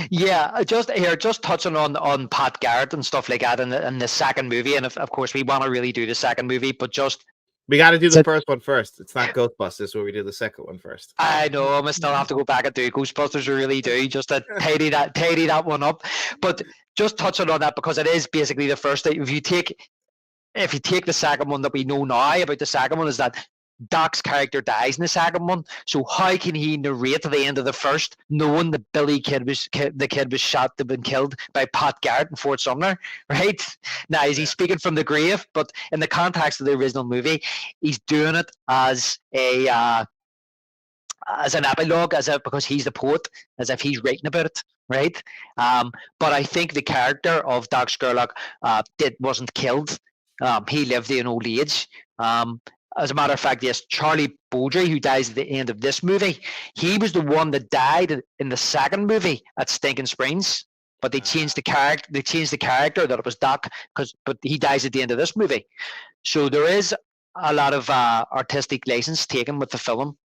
Yeah, just touching on Pat Garrett and stuff like that in the second movie, and of course we want to really do the second movie, but just we got to do the first one first. It's not Ghostbusters where we do the second one first. I know I still have to go back and do Ghostbusters. I really do, just to tidy that one up. But just touching on that, because it is basically the first thing. If you take the second one, that we know now about the second one is that Doc's character dies in the second one. So how can he narrate to the end of the first, knowing that the kid was shot, to been killed by Pat Garrett in Fort Sumner, right? Now, is he speaking from the grave? But in the context of the original movie, he's doing it as an epilogue, because he's the poet, as if he's writing about it, right? But I think the character of Doc Scurlock wasn't killed. He lived in old age. As a matter of fact, yes, Charlie Beaudry, who dies at the end of this movie, he was the one that died in the second movie at Stinking Springs. But they changed the character. They changed the character that it was Doc, but he dies at the end of this movie. So there is a lot of artistic license taken with the film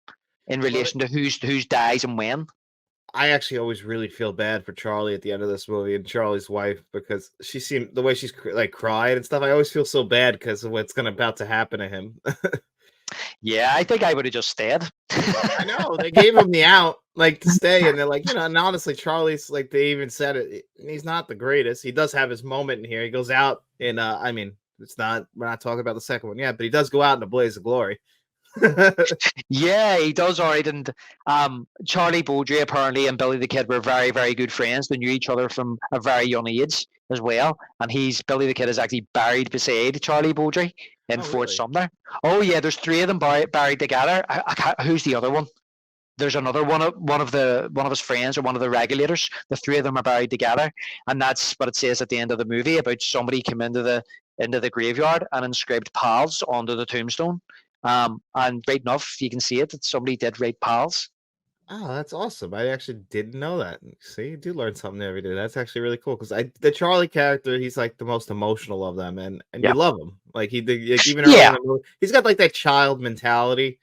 in relation to who's dies and when. I actually always really feel bad for Charlie at the end of this movie and Charlie's wife, because she seemed, the way she's like crying and stuff, I always feel so bad because of what's about to happen to him. Yeah, I think I would have just stayed. I know, they gave him the out, like, to stay, and they're like, you know, and honestly, Charlie's, like, they even said it, he's not the greatest. He does have his moment in here. He goes out in, I mean, we're not talking about the second one yet, but he does go out in a blaze of glory. Yeah, he does all right. And Charlie Beaudry apparently and Billy the Kid were very, very good friends. They knew each other from a very young age as well. And Billy the Kid is actually buried beside Charlie Beaudry in Fort Sumner. Oh yeah, there's three of them buried together. Who's the other one? There's another one of his friends, or one of the regulators. The three of them are buried together, and that's what it says at the end of the movie about somebody came into the graveyard and inscribed "pals" onto the tombstone. And right enough, you can see it that somebody did write "pals." Oh, that's awesome. I actually didn't know that. See, you do learn something every day. That's actually really cool, because the Charlie character, he's like the most emotional of them, and Yeah. you love him. Like, even Yeah. early in the movie, he's got like that child mentality.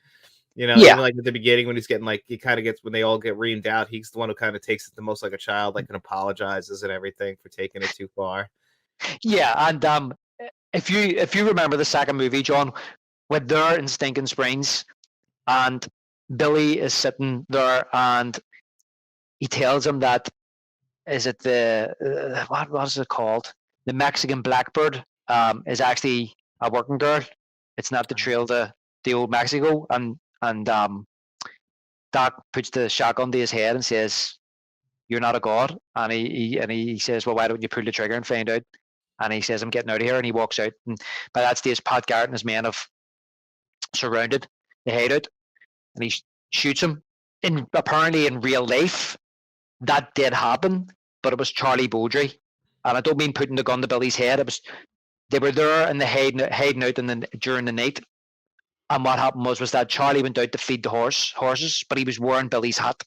You know, Yeah. even like at the beginning when he's getting, like, he kind of gets, when they all get reamed out, he's the one who kind of takes it the most like a child, like, and apologizes and everything for taking it too far. Yeah, and if you remember the second movie, John, when they're in Stinking Springs, and Billy is sitting there and he tells him that, is it the what is it called? The Mexican Blackbird is actually a working girl. It's not the trail to the old Mexico. And Doc puts the shotgun to his head and says, "You're not a god." And he says, "Well, why don't you pull the trigger and find out?" And he says, "I'm getting out of here." And he walks out. And by that stage, Pat Garrett and his men have surrounded the hideout, and he shoots him. Apparently in real life, that did happen, but it was Charlie Beaudry. And I don't mean putting the gun to Billy's head. It was they were there and they hiding out during the night. And what happened was that Charlie went out to feed the horses, but he was wearing Billy's hat.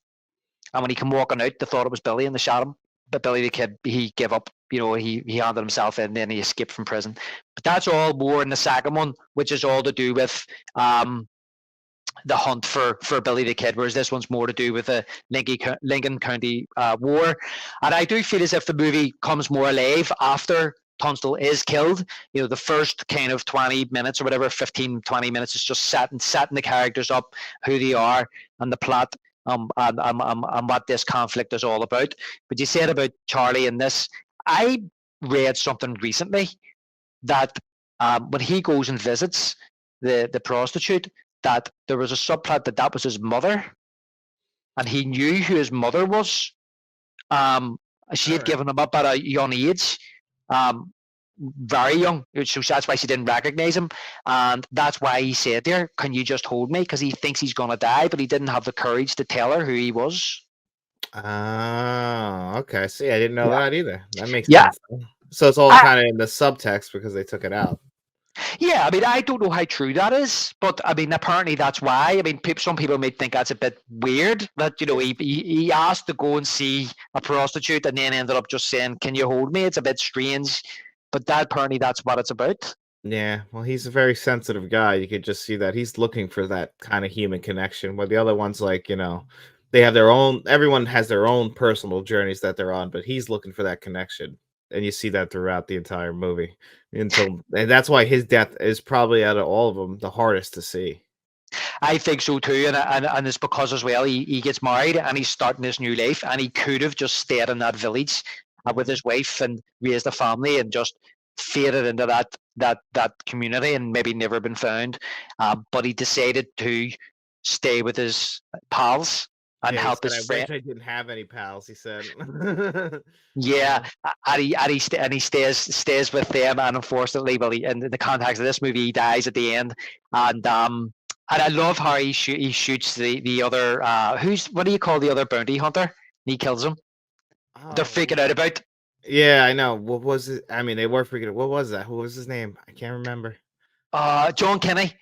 And when he came walking out, they thought it was Billy and they shot him. But Billy the Kid, he gave up. He handed himself in, and then he escaped from prison. But that's all more in the second one, which is all to do with the hunt for Billy the Kid, whereas this one's more to do with the Lincoln County War. And I do feel as if the movie comes more alive after Tunstall is killed. The first kind of 20 minutes or whatever, 15, 20 minutes is just setting the characters up, who they are, and the plot, and what this conflict is all about. But you said about Charlie in this, I read something recently that when he goes and visits the prostitute, that there was a subplot that was his mother, and he knew who his mother was. She had given him up at a young age, very young, so that's why she didn't recognize him, and that's why he said to her, "Can you just hold me?" Because he thinks he's going to die, but he didn't have the courage to tell her who he was. Oh, okay. See, I didn't know Yeah. that either. That makes Yeah. sense. So it's all I- kind of in the subtext because they took it out. Yeah, I mean, I don't know how true that is, but I mean, apparently that's why. I mean, some people may think that's a bit weird that he asked to go and see a prostitute and then ended up just saying, "Can you hold me?" It's a bit strange, but apparently that's what it's about. Yeah, well, he's a very sensitive guy. You could just see that he's looking for that kind of human connection. Where the other ones, like, they have their own. Everyone has their own personal journeys that they're on, but he's looking for that connection, and you see that throughout the entire movie. And that's why his death is probably out of all of them the hardest to see. I think so too, and it's because as well he gets married and he's starting this new life, and he could have just stayed in that village with his wife and raised a family and just faded into that community and maybe never been found. But he decided to stay with his pals and Yeah, he help said, his "I friend. wish I didn't have any pals," he said. Yeah, and he stays with them, and unfortunately, well, in the context of this movie, he dies at the end, and I love how he shoots the other what do you call the other bounty hunter? And he kills him. They're Oh, freaking out about. yeah, I know. What was it? I mean, they were freaking. What was that? Who was his name? I can't remember. John Kenny.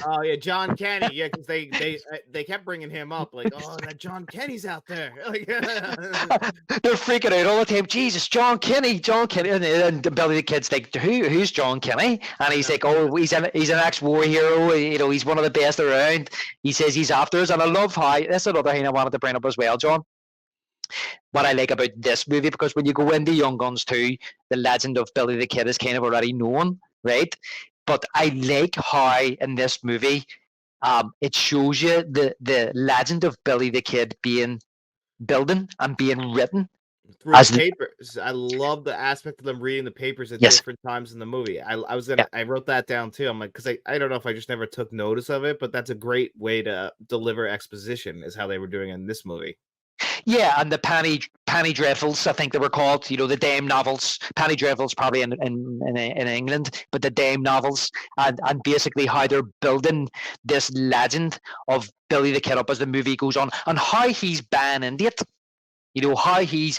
Oh yeah, John Kenny. Yeah, because they kept bringing him up, like, "Oh, that John Kenny's out there." Like, They're freaking out all the time. Jesus, John Kenny, and Billy the Kid's like, who's John Kenny? And he's like, "Oh, he's an ex-war hero. He's one of the best around." He says he's after us, and I love how that's another thing I wanted to bring up as well, John. What I like about this movie, because when you go into Young Guns 2, the legend of Billy the Kid is kind of already known, right? But I like how in this movie, it shows you the legend of Billy the Kid being building and being written through as the papers. I love the aspect of them reading the papers at Yes. different times in the movie. I wrote that down too. I'm like, because I don't know if I just never took notice of it, but that's a great way to deliver exposition, is how they were doing in this movie. Yeah, and the Penny Dreadfuls, I think they were called. The Dame novels. Penny Dreadfuls probably in England, but the Dame novels, and basically how they're building this legend of Billy the Kid up as the movie goes on, and how he's banned into it. How he's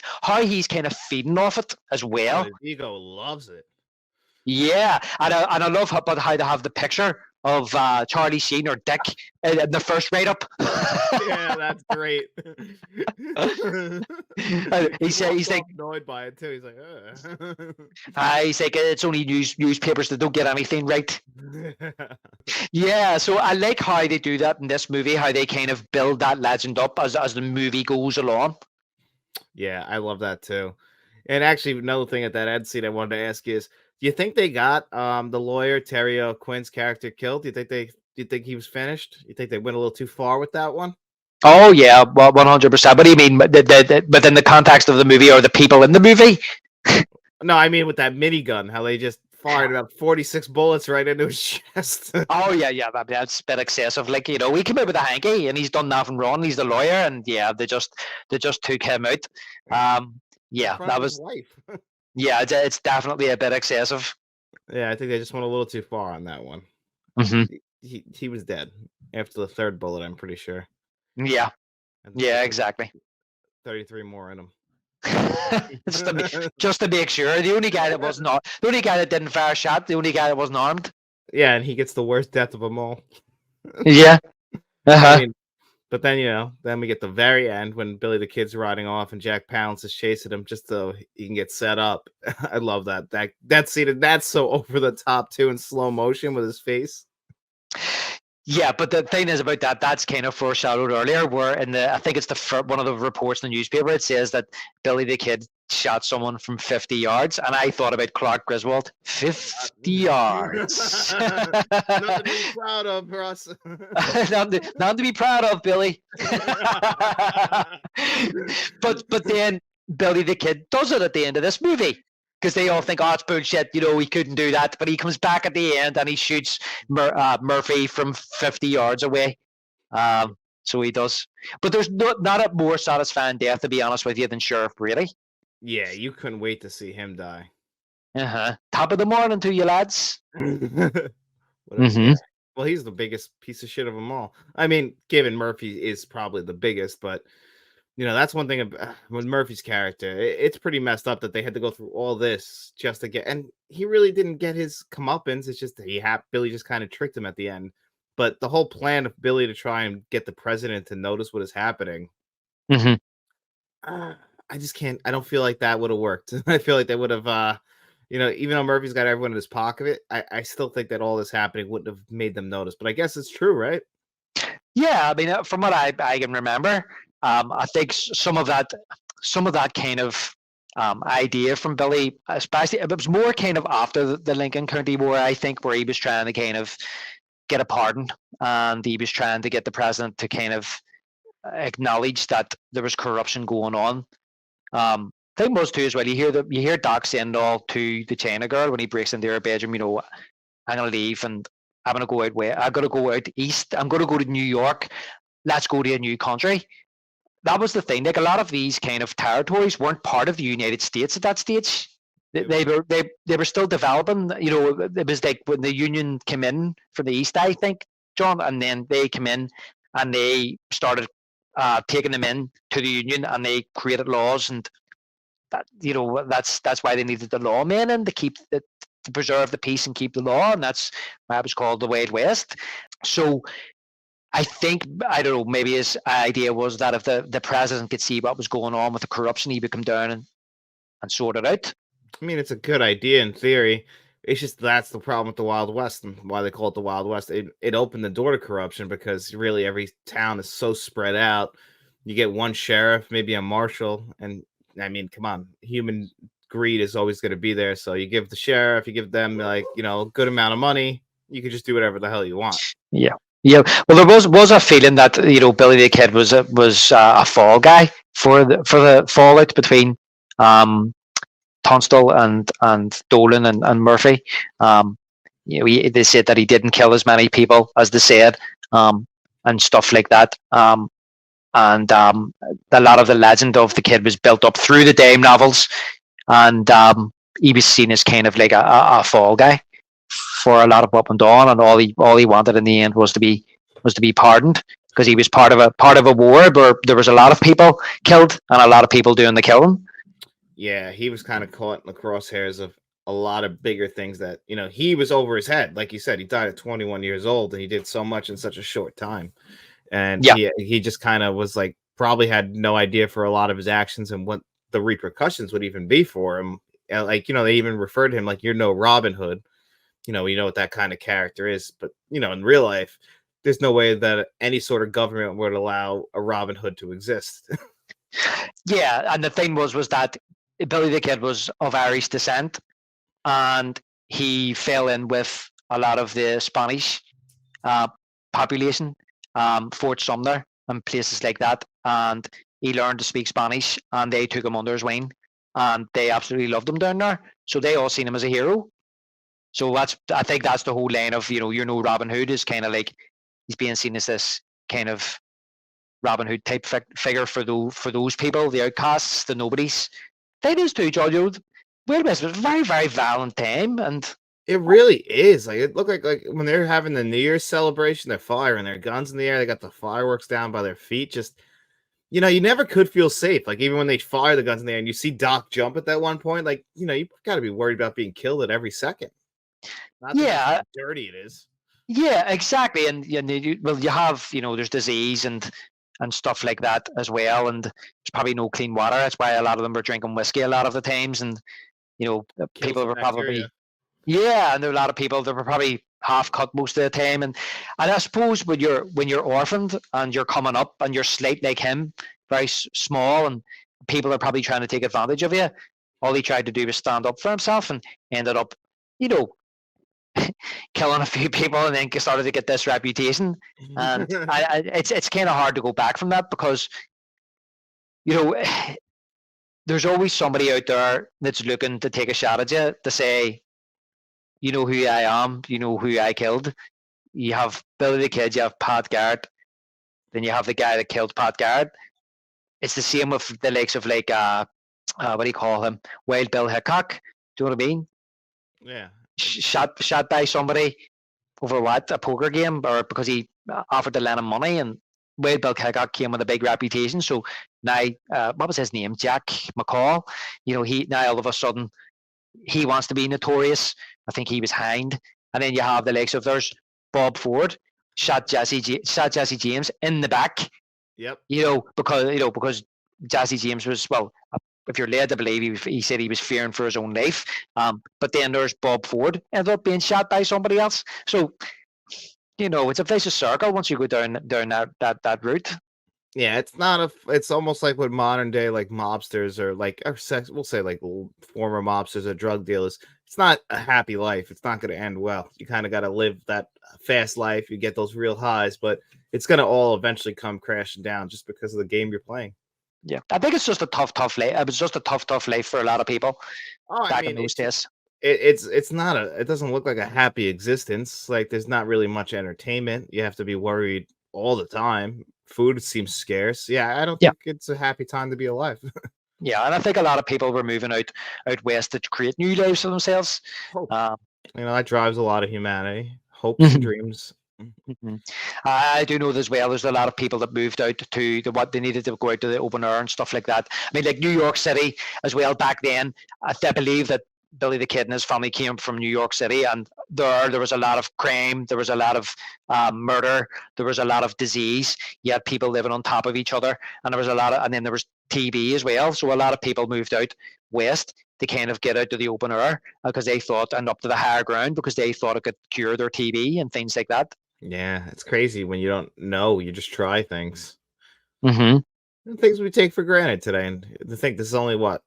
kind of feeding off it as well. His ego loves it. Yeah, and I love how they have the picture of Charlie Sheen or Dick in the first write-up. Yeah, that's great. He's like annoyed by it too. He's like, "Ugh." he's like, it's only newspapers that don't get anything right. Yeah, so I like how they do that in this movie, how they kind of build that legend up as the movie goes along. Yeah, I love that too. And actually, another thing at that end scene I wanted to ask is, do you think they got the lawyer Terry O'Quinn's character killed? Do you think Do you think he was finished? You think they went a little too far with that one? Oh yeah, well, 100%. What do you mean? But in the context of the movie or the people in the movie? No, I mean with that minigun, how they just fired about 46 bullets right into his chest. Oh yeah. That's a bit excessive. Like he came out with a hanky and he's done nothing wrong. He's the lawyer, and yeah, they just took him out. In front that of his was wife. yeah. It's definitely a bit excessive. Yeah, I think they just went a little too far on that one. Hmm. He was dead after the third bullet, I'm pretty sure. Yeah, And yeah, exactly. 33 more in him. just to make sure, the only guy that didn't fire a shot, the only guy that wasn't armed. Yeah, and he gets the worst death of them all. Yeah. I mean, but then then we get the very end when Billy the Kid's riding off and Jack Palance is chasing him just so he can get set up. I love that scene. That's so over the top too, in slow motion with his face. Yeah, but the thing is about that's kind of foreshadowed earlier, where I think it's one of the reports in the newspaper, it says that Billy the Kid shot someone from 50 yards, and I thought about Clark Griswold, 50 yards. Nothing to be proud of for us. Nothing to be proud of, Billy. but then Billy the Kid does it at the end of this movie. Because they all think, oh, it's bullshit, he couldn't do that. But he comes back at the end and he shoots Murphy from 50 yards away. So he does. But there's not a more satisfying death, to be honest with you, than Sheriff Brady. Yeah, you couldn't wait to see him die. Top of the morning to you, lads. Mm-hmm. Well, he's the biggest piece of shit of them all. I mean, given Murphy is probably the biggest, but that's one thing with Murphy's character. It's pretty messed up that they had to go through all this just to get, and he really didn't get his comeuppance. It's just that Billy just kind of tricked him at the end. But the whole plan of Billy to try and get the president to notice what is happening, I just can't. I don't feel like that would have worked. I feel like they would have, even though Murphy's got everyone in his pocket, I still think that all this happening wouldn't have made them notice. But I guess it's true, right? Yeah, I mean, from what I can remember. I think some of that kind of idea from Billy, especially it was more kind of after the Lincoln County War, I think, where he was trying to kind of get a pardon, and he was trying to get the president to kind of acknowledge that there was corruption going on. Thing was too as well. You hear Doc saying all to the China girl when he breaks into her bedroom. I'm gonna leave and I'm gonna go out west. I'm gonna go out east. I'm gonna go to New York. Let's go to a new country. That was the thing. Like a lot of these kind of territories weren't part of the United States at that stage. They were still developing. It was like when the Union came in from the East, I think, John, and then they came in and they started taking them in to the Union, and they created laws, and that's why they needed the lawmen in to preserve the peace and keep the law, and that's why it was called the Wild West. So I think, I don't know, maybe his idea was that if the president could see what was going on with the corruption, he would come down and sort it out. I mean, it's a good idea in theory. It's just that's the problem with the Wild West and why they call it the Wild West. It opened the door to corruption because really every town is so spread out. You get one sheriff, maybe a marshal, and I mean, come on, human greed is always going to be there. So you give the sheriff, you give them a good amount of money, you can just do whatever the hell you want. Yeah. Yeah, well, there was a feeling that Billy the Kid was a fall guy for the fallout between Tunstall and Dolan and Murphy. They said that he didn't kill as many people as they said, and stuff like that. And a lot of the legend of the Kid was built up through the Dame novels, and he was seen as kind of like a fall guy for a lot of what went on, and all he wanted in the end was to be pardoned, because he was part of a war where there was a lot of people killed and a lot of people doing the killing. Yeah, he was kind of caught in the crosshairs of a lot of bigger things that he was over his head. Like you said, he died at 21 years old, and he did so much in such a short time. And he just kind of was like, probably had no idea for a lot of his actions and what the repercussions would even be for him. They even referred to him like, you're no Robin Hood. We know what that kind of character is, but in real life, there's no way that any sort of government would allow a Robin Hood to exist. Yeah, and the thing was that Billy the Kid was of Irish descent, and he fell in with a lot of the Spanish population, Fort Sumner and places like that, and he learned to speak Spanish, and they took him under his wing, and they absolutely loved him down there. So they all seen him as a hero. So I think that's the whole line of Robin Hood is kind of like he's being seen as this kind of Robin Hood type figure for those people, the outcasts, the nobodies. That is too, George. Wild West was a very, very violent time, and It really is. Like it looked like when they're having the New Year's celebration, they're firing their guns in the air. They got the fireworks down by their feet. Just you never could feel safe. Like even when they fire the guns in the air, and you see Doc jump at that one point, like you've got to be worried about being killed at every second. Not yeah, how dirty it is. yeah, exactly. And you have there's disease and stuff like that as well, and there's probably no clean water. That's why a lot of them are drinking whiskey a lot of the times, and people were probably. Yeah, and there are a lot of people that were probably half cut most of the time, and I suppose when you're orphaned and you're coming up and you're slight like him, very small, and people are probably trying to take advantage of you. All he tried to do was stand up for himself, and ended up, killing a few people, and then started to get this reputation. And it's kind of hard to go back from that because there's always somebody out there that's looking to take a shot at you to say, you know who I am, you know who I killed. You have Billy the Kid, you have Pat Garrett, then you have the guy that killed Pat Garrett. It's the same with the likes of like what do you call him? Wild Bill Hickok. Do you know what I mean? Yeah. Shot by somebody over what? A poker game, or because he offered to lend him money, and Wild Bill Hickok came with a big reputation. So now, what was his name? Jack McCall. He now all of a sudden he wants to be notorious. I think he was hanged. And then you have the likes of there's Bob Ford shot Jesse James in the back. Yep. Because Jesse James was, well, if you're led to believe, he said he was fearing for his own life. But then there's Bob Ford ended up being shot by somebody else. So it's a vicious circle once you go down that route. Yeah, it's almost like what modern day like mobsters or we'll say like former mobsters or drug dealers. It's not a happy life. It's not going to end well. You kind of got to live that fast life. You get those real highs, but it's going to all eventually come crashing down just because of the game you're playing. Yeah, I think it's just a tough life. It was just a tough life for a lot of people back in those days. It's not it doesn't look like a happy existence. Like there's not really much entertainment. You have to be worried all the time. Food seems scarce. Yeah, I don't think it's a happy time to be alive. Yeah, and I think a lot of people were moving out west to create new lives for themselves. That drives a lot of humanity, hopes and dreams. Mm-hmm. I do know as well. There's a lot of people that moved out to what they needed to go out to the open air and stuff like that. I mean, like New York City as well. Back then, I believe that Billy the Kid and his family came from New York City, and there was a lot of crime, there was a lot of murder, there was a lot of disease. You had people living on top of each other, and then there was TB as well. So a lot of people moved out west to kind of get out to the open air because they thought, and up to the higher ground because they thought it could cure their TB and things like that. Yeah, it's crazy when you don't know. You just try things. Mm-hmm. Things we take for granted today, and to think this is only what.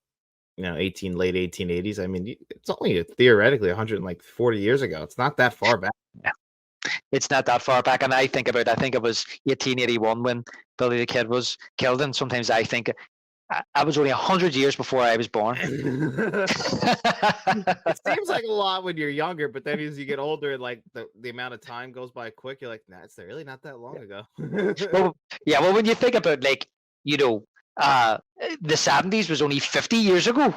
Late 1880s. I mean, it's only theoretically 140 years ago. It's not that far back. Yeah. It's not that far back. And I think it was 1881 when Billy the Kid was killed. And sometimes I think I was only 100 years before I was born. It seems like a lot when you're younger, but then as you get older, like the amount of time goes by quick, you're like, nah, it's really not that long ago. Well, when you think about the 70s was only 50 years ago.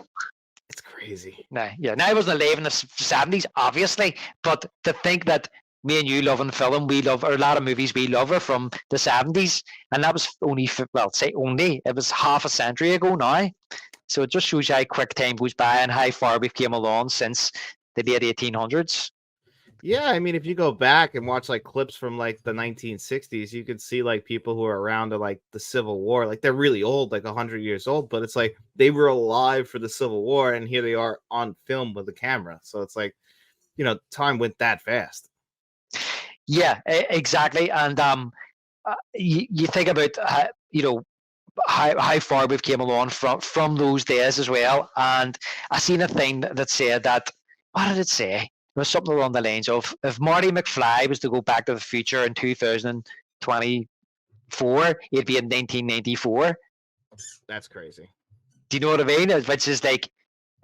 It's crazy. Now I wasn't alive in the 70s, obviously, but to think that me and you loving film, a lot of movies we love are from the 70s, and that was it was half a century ago now. So it just shows you how quick time goes by and how far we've came along since the late 1800s. Yeah, I mean, if you go back and watch like clips from like the 1960s, you could see like people who are around to like the Civil War, like they're really old, like 100 years old, but it's like they were alive for the Civil War, and here they are on film with a camera. So it's like, time went that fast. Yeah, exactly. And you think about how far we've came along from those days as well. And I seen a thing that said that, what did it say? was something along the lines of, if Marty McFly was to go back to the future in 2024, it'd be in 1994. That's crazy. Do you know what I mean? Which is like,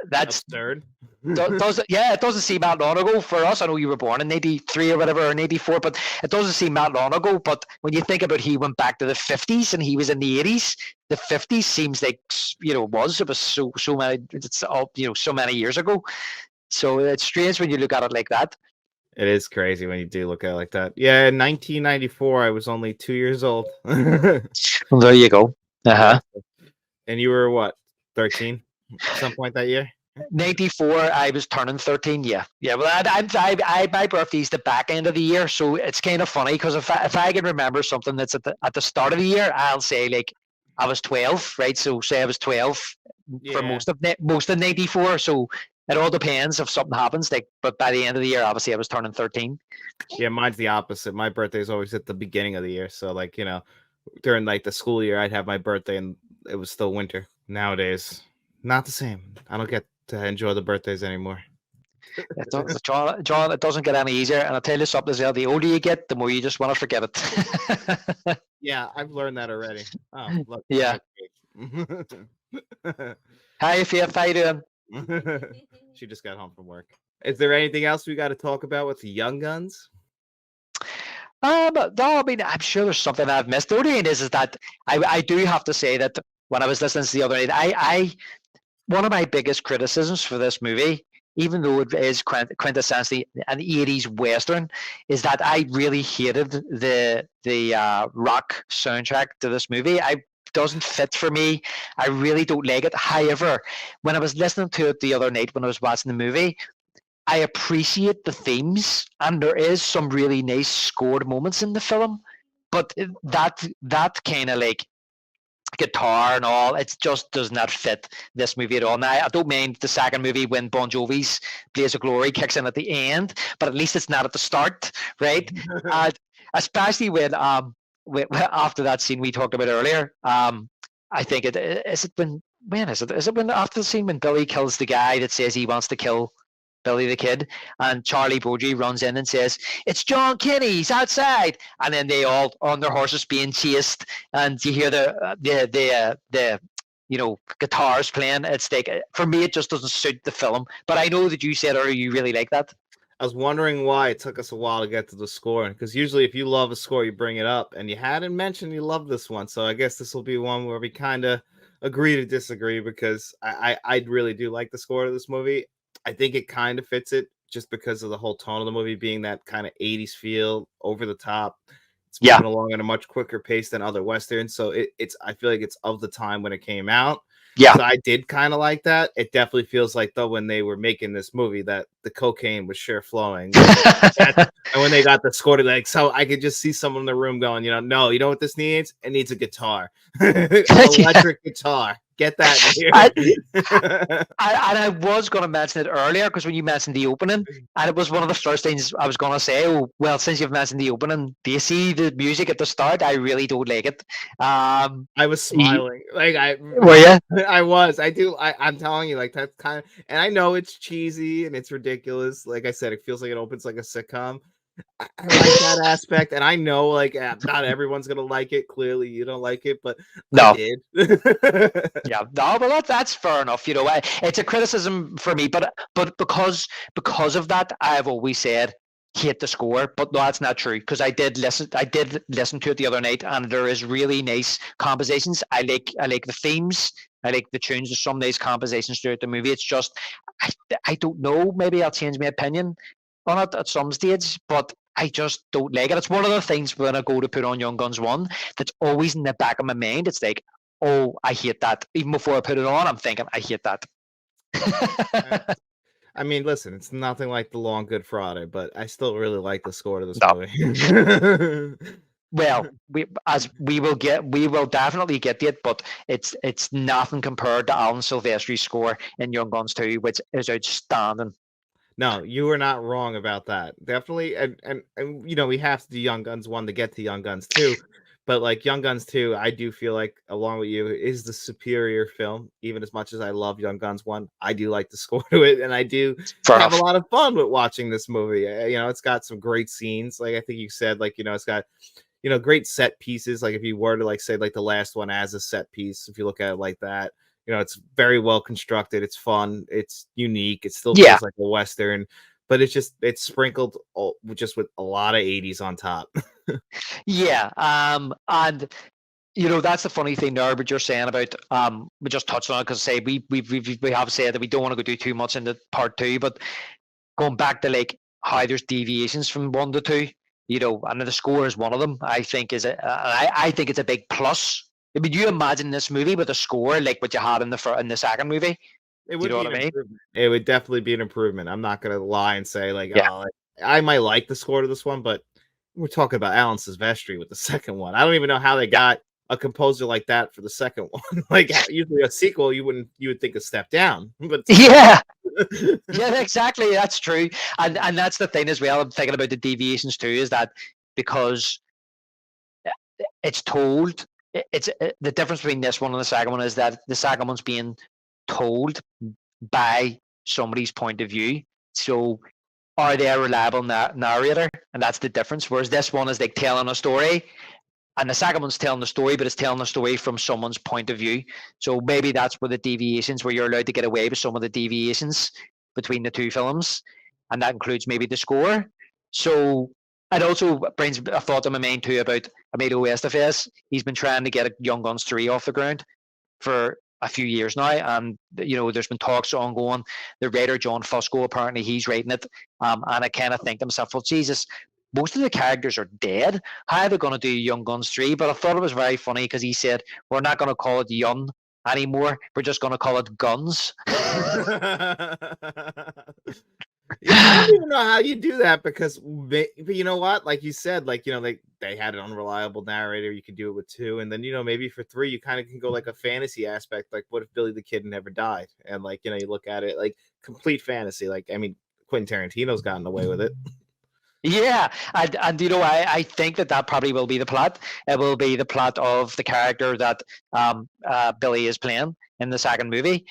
that's Absurd. it doesn't seem that long ago for us. I know you were born in '83 or whatever, or in '84, but it doesn't seem that long ago. But when you think about, he went back to the '50s and he was in the '80s. The '50s seems like, it was so many, it's all, so many years ago. So it's strange when you look at it like that. It is crazy when you do look at it like that. Yeah, in 1994, I was only 2 years old. Well, there you go. And you were what, 13? Some point that year? 94, I was turning 13. Yeah. Well, my birthday's the back end of the year, so it's kind of funny because if I can remember something that's at the start of the year, I'll say like I was 12, right? So say I was 12 for most of 94. So it all depends if something happens. Like, but by the end of the year, obviously, I was turning 13. Yeah, mine's the opposite. My birthday is always at the beginning of the year. So like, during like the school year, I'd have my birthday and it was still winter. Nowadays, not the same. I don't get to enjoy the birthdays anymore. John, it doesn't get any easier. And I'll tell you something as well, the older you get, the more you just want to forget it. Yeah, I've learned that already. Oh, look. Yeah. Hi, Faith. How you doing? She just got home from work. Is there anything else we got to talk about with the Young Guns? No, I mean, I'm sure there's something I've missed. The only thing is that I do have to say that when I was listening to the other night, one of my biggest criticisms for this movie, even though it is quintessentially an 80s Western, is that I really hated the rock soundtrack to this movie. It doesn't fit for me. I really don't like it. However, when I was listening to it the other night when I was watching the movie, I appreciate the themes, and there is some really nice scored moments in the film, but that kind of like guitar and all, it just does not fit this movie at all. Now, I don't mind the second movie when Bon Jovi's Blaze of Glory kicks in at the end, but at least it's not at the start, right? Especially when after that scene we talked about earlier, I think when is it? Is it when after the scene when Billy kills the guy that says he wants to kill Billy the Kid, and Charlie Bowdre runs in and says, "It's John Kinney, he's outside," and then they all on their horses being chased, and you hear the guitars playing. It's like, for me, it just doesn't suit the film. But I know that you said earlier you really like that. I was wondering why it took us a while to get to the score, because usually if you love a score, you bring it up, and you hadn't mentioned you love this one, so I guess this will be one where we kind of agree to disagree, because I really do like the score of this movie. I think it kind of fits it just because of the whole tone of the movie being that kind of 80s feel, over the top. It's moving along at a much quicker pace than other Westerns. So I feel like it's of the time when it came out. Yeah. So I did kind of like that. It definitely feels like, though, when they were making this movie, that the cocaine was sure flowing. And when they got the score, like, so I could just see someone in the room going, no, you know what this needs? It needs a guitar, electric guitar. Get that in here. I was going to mention it earlier, because when you mentioned the opening, and it was one of the first things I was going to say. Oh, well, since you've mentioned the opening, do you see the music at the start? I really don't like it. I was smiling. Were you? I was. I do. I'm telling you, like, that's kind of, and I know it's cheesy and it's ridiculous. Like I said, it feels like it opens like a sitcom. I like that aspect, and I know, like, not everyone's gonna like it. Clearly, you don't like it, but no. I did. Yeah, no, but that's fair enough. It's a criticism for me, but because of that, I've always said hate the score. But no, that's not true, because I did listen to it the other night, and there is really nice compositions. I like the themes. I like the tunes. There's some nice compositions throughout the movie. It's just I don't know. Maybe I'll change my opinion on it at some stage, but I just don't like it. It's one of the things when I go to put on Young Guns 1 that's always in the back of my mind. It's like, oh, I hate that. Even before I put it on, I'm thinking, I hate that. I mean, listen, it's nothing like The Long Good Friday, but I still really like the score to this movie. Well, we will definitely get it, but it's nothing compared to Alan Silvestri's score in Young Guns 2, which is outstanding. No, you were not wrong about that. Definitely, and we have to do Young Guns 1 to get to Young Guns 2. But like Young Guns 2, I do feel like, along with you, is the superior film. Even as much as I love Young Guns 1, I do like the score to it, and I do Fair have a enough. lot of fun with watching this movie. It's got some great scenes. Like I think you said, like, it's got, great set pieces. Like if you were to like say like the last one as a set piece, if you look at it like that, it's very well constructed. It's fun. It's unique. It still Yeah, feels like a Western, but it's sprinkled just with a lot of 80s on top. yeah. And that's the funny thing there. But you're saying about we just touched on it because say we have said that we don't want to go do too much into part two, but going back to like how there's deviations from one to two, and the score is one of them. I think I think it's a big plus. I mean, you imagine this movie with a score like what you had in the second movie. It Do you would know be what an I mean? improvement. It would definitely be an improvement. I'm not gonna lie and say like, Yeah. oh, I might like the score to this one, but we're talking about Alan Silvestri with the second one. I don't even know how they got a composer like that for the second one. Like usually a sequel, you would think a step down, but Yeah. Yeah, exactly. That's true, and that's the thing as well. I'm thinking about the deviations too. Is that because it's told, it's the difference between this one and the second one is that the second one's being told by somebody's point of view. So, are they a reliable narrator? And that's the difference. Whereas this one is like telling a story, and the second one's telling the story, but it's telling the story from someone's point of view. So maybe that's where the deviations, where you're allowed to get away with some of the deviations between the two films, and that includes maybe the score. So it also brings a thought to my mind too about Emilio Estevez. He's been trying to get a Young Guns 3 off the ground for a few years now, and there's been talks ongoing. The writer John Fusco, apparently he's writing it, and I kind of think to myself, well, Jesus, most of the characters are dead. How are they going to do Young Guns 3? But I thought it was very funny because he said, we're not going to call it Young anymore. We're just going to call it Guns. Yeah, I don't even know how you do that because, but you know what? Like you said, like they had an unreliable narrator. You could do it with 2, and then maybe for 3, you kind of can go like a fantasy aspect. Like, what if Billy the Kid never died? And like you look at it like complete fantasy. Like I mean, Quentin Tarantino's gotten away with it. Yeah, and I think that probably will be the plot. It will be the plot of the character that Billy is playing in the second movie,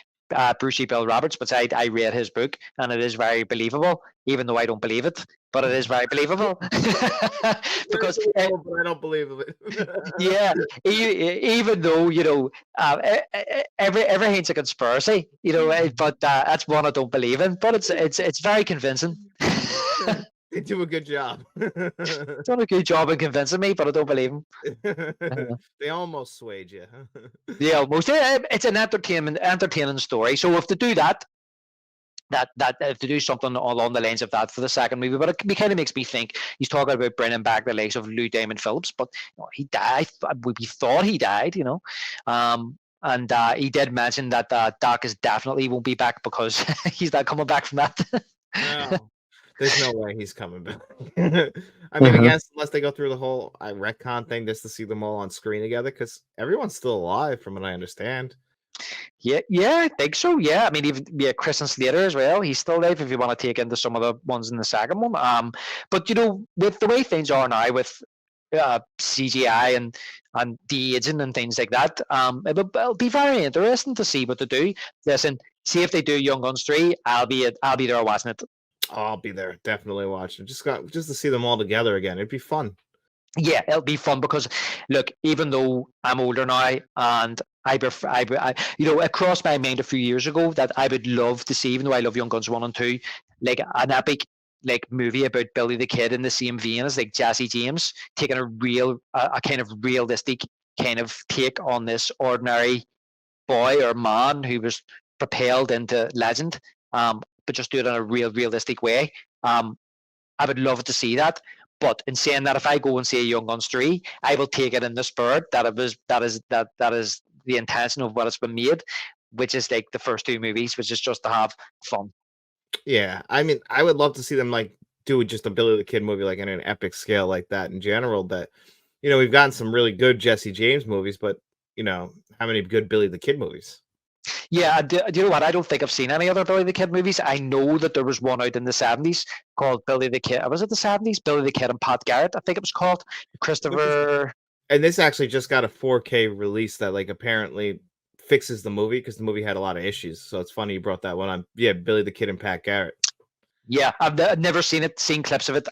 Brucey Bill Roberts. But I read his book, and it is very believable, even though I don't believe it. But it is very believable because but I don't believe it. yeah, even though everything's a conspiracy, but that's one I don't believe in. But it's very convincing. They do a good job. Done a good job in convincing me, but I don't believe him. They almost swayed you. Yeah, almost. It's an entertaining story. So if they do that if they do something along the lines of that for the second movie, but it kind of makes me think he's talking about bringing back the likes of Lou Diamond Phillips, but he died. We thought he died, and he did mention that Doc is definitely won't be back because he's not coming back from that. No. There's no way he's coming back. I mean, I guess unless they go through the whole retcon thing just to see them all on screen together, because everyone's still alive, from what I understand. Yeah, I think so. Yeah, I mean, even Christian Slater as well. He's still alive if you want to take into some of the ones in the second one. But with the way things are now with CGI and de-aging and things like that, it'll be very interesting to see what they do. Listen, see if they do Young Guns 3. I'll be there watching it. Oh, I'll be there, definitely watching. Just to see them all together again. It'd be fun. Yeah, it'll be fun because look, even though I'm older now, and it crossed my mind a few years ago that I would love to see, even though I love Young Guns 1 and 2, like an epic movie about Billy the Kid in the same vein as like Jesse James, taking a kind of realistic kind of take on this ordinary boy or man who was propelled into legend, but just do it in a realistic way. I would love to see that. But in saying that, if I go and see a Young Guns 3, I will take it in the spirit that is the intention of what it's been made, which is like the first 2 movies, which is just to have fun. Yeah, I mean, I would love to see them like do just a Billy the Kid movie, like in an epic scale like that in general. That we've gotten some really good Jesse James movies, but how many good Billy the Kid movies? Yeah, do you know what? I don't think I've seen any other Billy the Kid movies. I know that there was one out in the 70s called Billy the Kid. Was it the 70s? Billy the Kid and Pat Garrett, I think it was called. Christopher. And this actually just got a 4K release that like apparently fixes the movie because the movie had a lot of issues. So it's funny you brought that one on. Yeah, Billy the Kid and Pat Garrett. Yeah, I've never seen it. Seen clips of it.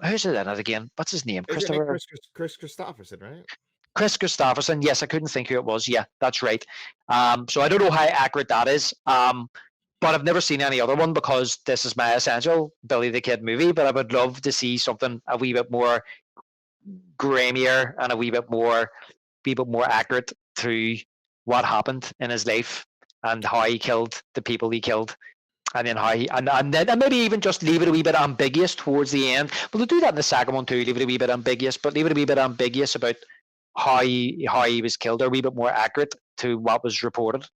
Who's it in it again? What's his name? Isn't it Christopher. Chris Christopherson, right? Chris Christopherson. Yes, I couldn't think who it was. Yeah, that's right. So I don't know how accurate that is. But I've never seen any other one because this is my essential Billy the Kid movie. But I would love to see something a wee bit more grimier and a wee bit more accurate to what happened in his life and how he killed the people he killed. And then how he, and then and maybe even just leave it a wee bit ambiguous towards the end. But they'll do that in the second one too. Leave it a wee bit ambiguous, but leave it a wee bit ambiguous about how he was killed, or a wee bit more accurate to what was reported,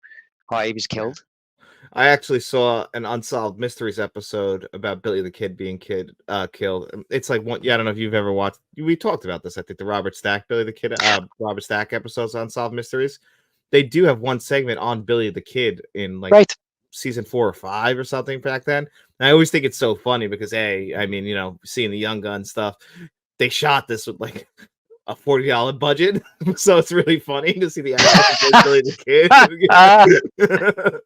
how he was killed. I actually saw an Unsolved Mysteries episode about Billy the Kid being killed. It's like one. Yeah, I don't know if you've ever watched. We talked about this. I think the Robert Stack Billy the Kid, Robert Stack episodes on Unsolved Mysteries. They do have one segment on Billy the Kid in like Right. season 4 or 5 or something back then. And I always think it's so funny because I mean, you know, seeing the Young Gun stuff, they shot this with like a $40 budget, so it's really funny to see the actor play Billy the Kid.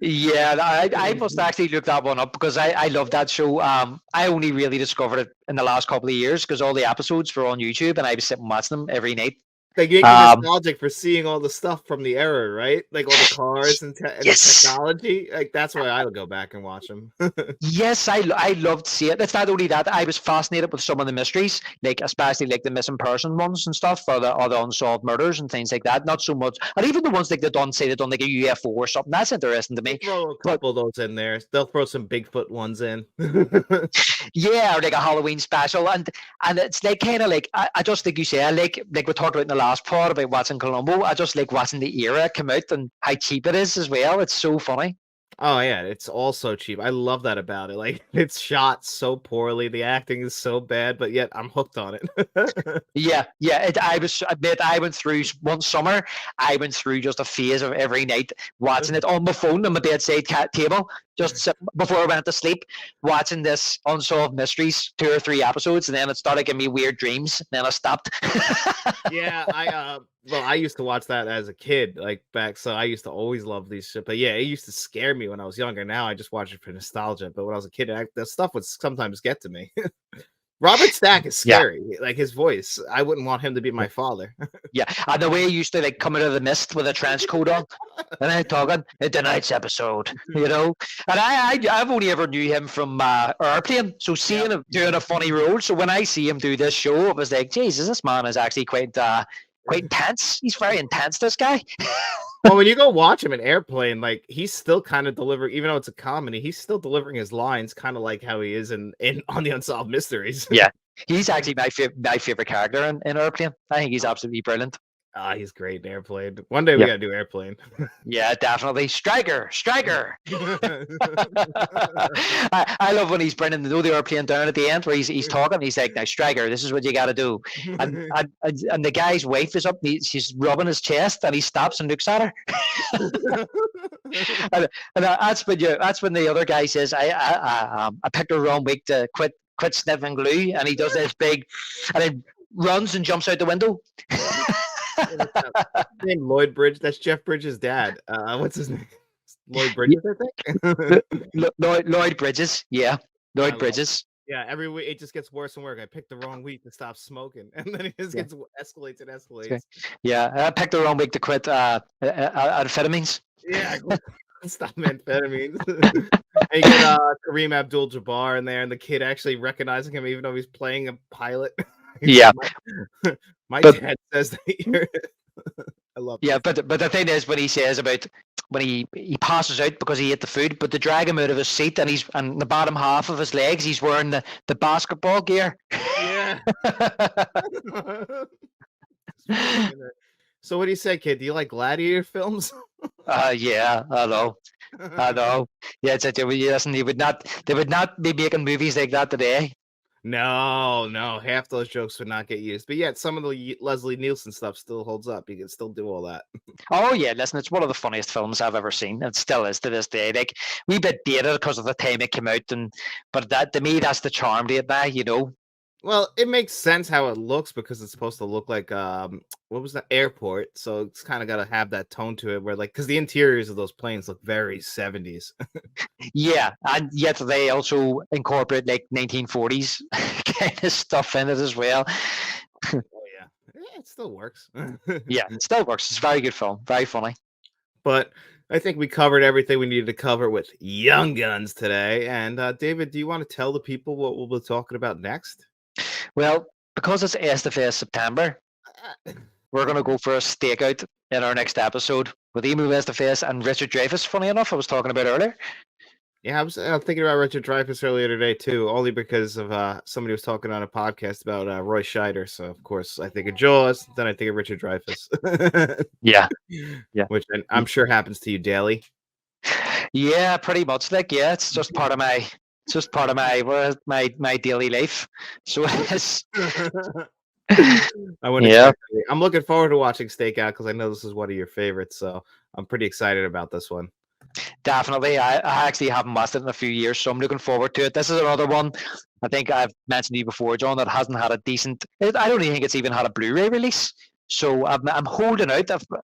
Yeah, I must actually look that one up because I love that show. I only really discovered it in the last couple of years because all the episodes were on YouTube and I was sitting watching them every night. They get you nostalgic for seeing all the stuff from the era, right? Like all the cars and, and Yes. the technology. Like that's why I'll go back and watch them. Yes, I loved seeing it. It's not only that, I was fascinated with some of the mysteries, like especially like the missing person ones and stuff, or the unsolved murders and things like that. Not so much, and even the ones like they've done like a UFO or something. That's interesting to me. Throw a couple of those in there. They'll throw some Bigfoot ones in. Yeah, or like a Halloween special, and it's like kind of like I just think you say like we talked about in the last part about watching Columbo. I just like watching the era come out and how cheap it is as well. It's so funny. Oh yeah, it's all so cheap. I love that about it. Like it's shot so poorly, the acting is so bad, but yet I'm hooked on it. Yeah. I went through one summer. I went through just a phase of every night watching it on my phone on my bedside table, just before I went to sleep, watching this Unsolved Mysteries 2 or 3 episodes, and then it started giving me weird dreams. And then I stopped. Yeah, I used to watch that as a kid, like back, so I used to always love these shit. But yeah, it used to scare me when I was younger. Now I just watch it for nostalgia. But when I was a kid, that stuff would sometimes get to me. Robert Stack is scary. Yeah. Like his voice, I wouldn't want him to be my father. Yeah, and the way he used to like come out of the mist with a trench coat on, and then talking in tonight's episode, you know. And I've only ever knew him from Airplane, so seeing him doing a funny role. So when I see him do this show, it was like, Jesus, this man is actually quite intense. He's very intense, this guy. Well, when you go watch him in Airplane, like he's still kind of delivering, even though it's a comedy, he's still delivering his lines kind of like how he is in on the Unsolved Mysteries. Yeah, he's actually my favorite character in Airplane. I think he's absolutely brilliant. He's great in Airplane. One day we gotta do Airplane. Yeah, definitely. Striker. I love when he's bringing the airplane down at the end where he's talking. He's like, "Now, Striker, this is what you got to do." And the guy's wife is up. She's rubbing his chest, and he stops and looks at her. and that's when the other guy says, "I picked the wrong week to quit sniffing glue," and he does this big, and then runs and jumps out the window. Named Lloyd Bridge. That's Jeff Bridges' dad. What's his name? Lloyd Bridges, I think. Lloyd Bridges. Yeah, Lloyd Bridges. Yeah, every week it just gets worse and worse. I picked the wrong week to stop smoking, and then it just gets escalates and escalates. Okay. Yeah, I picked the wrong week to quit amphetamines. Yeah, stop amphetamines. And you get Kareem Abdul-Jabbar in there, and the kid actually recognizing him, even though he's playing a pilot. Yeah, my dad says that you're... I love. Yeah, but the thing is, when he says about when he passes out because he ate the food, but they drag him out of his seat, and he's and the bottom half of his legs, he's wearing the basketball gear. Yeah. So what do you say, kid? Do you like gladiator films? Yeah, I know. Yeah, listen, they would not be making movies like that today. No, half those jokes would not get used. But yet, some of the Leslie Nielsen stuff still holds up. You can still do all that. Oh yeah, listen, it's one of the funniest films I've ever seen. It still is to this day. Like we bit dated because of the time it came out, but that to me, that's the charm to it now, you know. Well, it makes sense how it looks because it's supposed to look like what was the airport? So it's kind of got to have that tone to it where like cuz the interiors of those planes look very 70s. Yeah, and yet they also incorporate like 1940s kind of stuff in it as well. Oh yeah. Yeah, it still works. Yeah, it still works. It's a very good film, very funny. But I think we covered everything we needed to cover with Young Guns today. And David, do you want to tell the people what we'll be talking about next? Well, because it's SFS September, Uh, we're going to go for a stakeout in our next episode with Emu Westafase and Richard Dreyfuss. Funny enough, I was talking about earlier. Yeah, I was thinking about Richard Dreyfuss earlier today too, only because of somebody was talking on a podcast about Roy Scheider. So of course I think of Jaws, then I think of Richard Dreyfuss, Yeah, yeah, which I'm sure happens to you daily. yeah. Pretty much. Like, yeah, it's just part of my, it's just part of my daily life. So it is. I wouldn't Yeah, expect any. I'm looking forward to watching Stakeout because I know this is one of your favorites, so I'm pretty excited about this one. definitely. I actually haven't watched it in a few years, so I'm looking forward to it. This is another one. I think I've mentioned to you before, John, that hasn't had a decent. I don't even think it's even had a Blu-ray release. So I'm holding out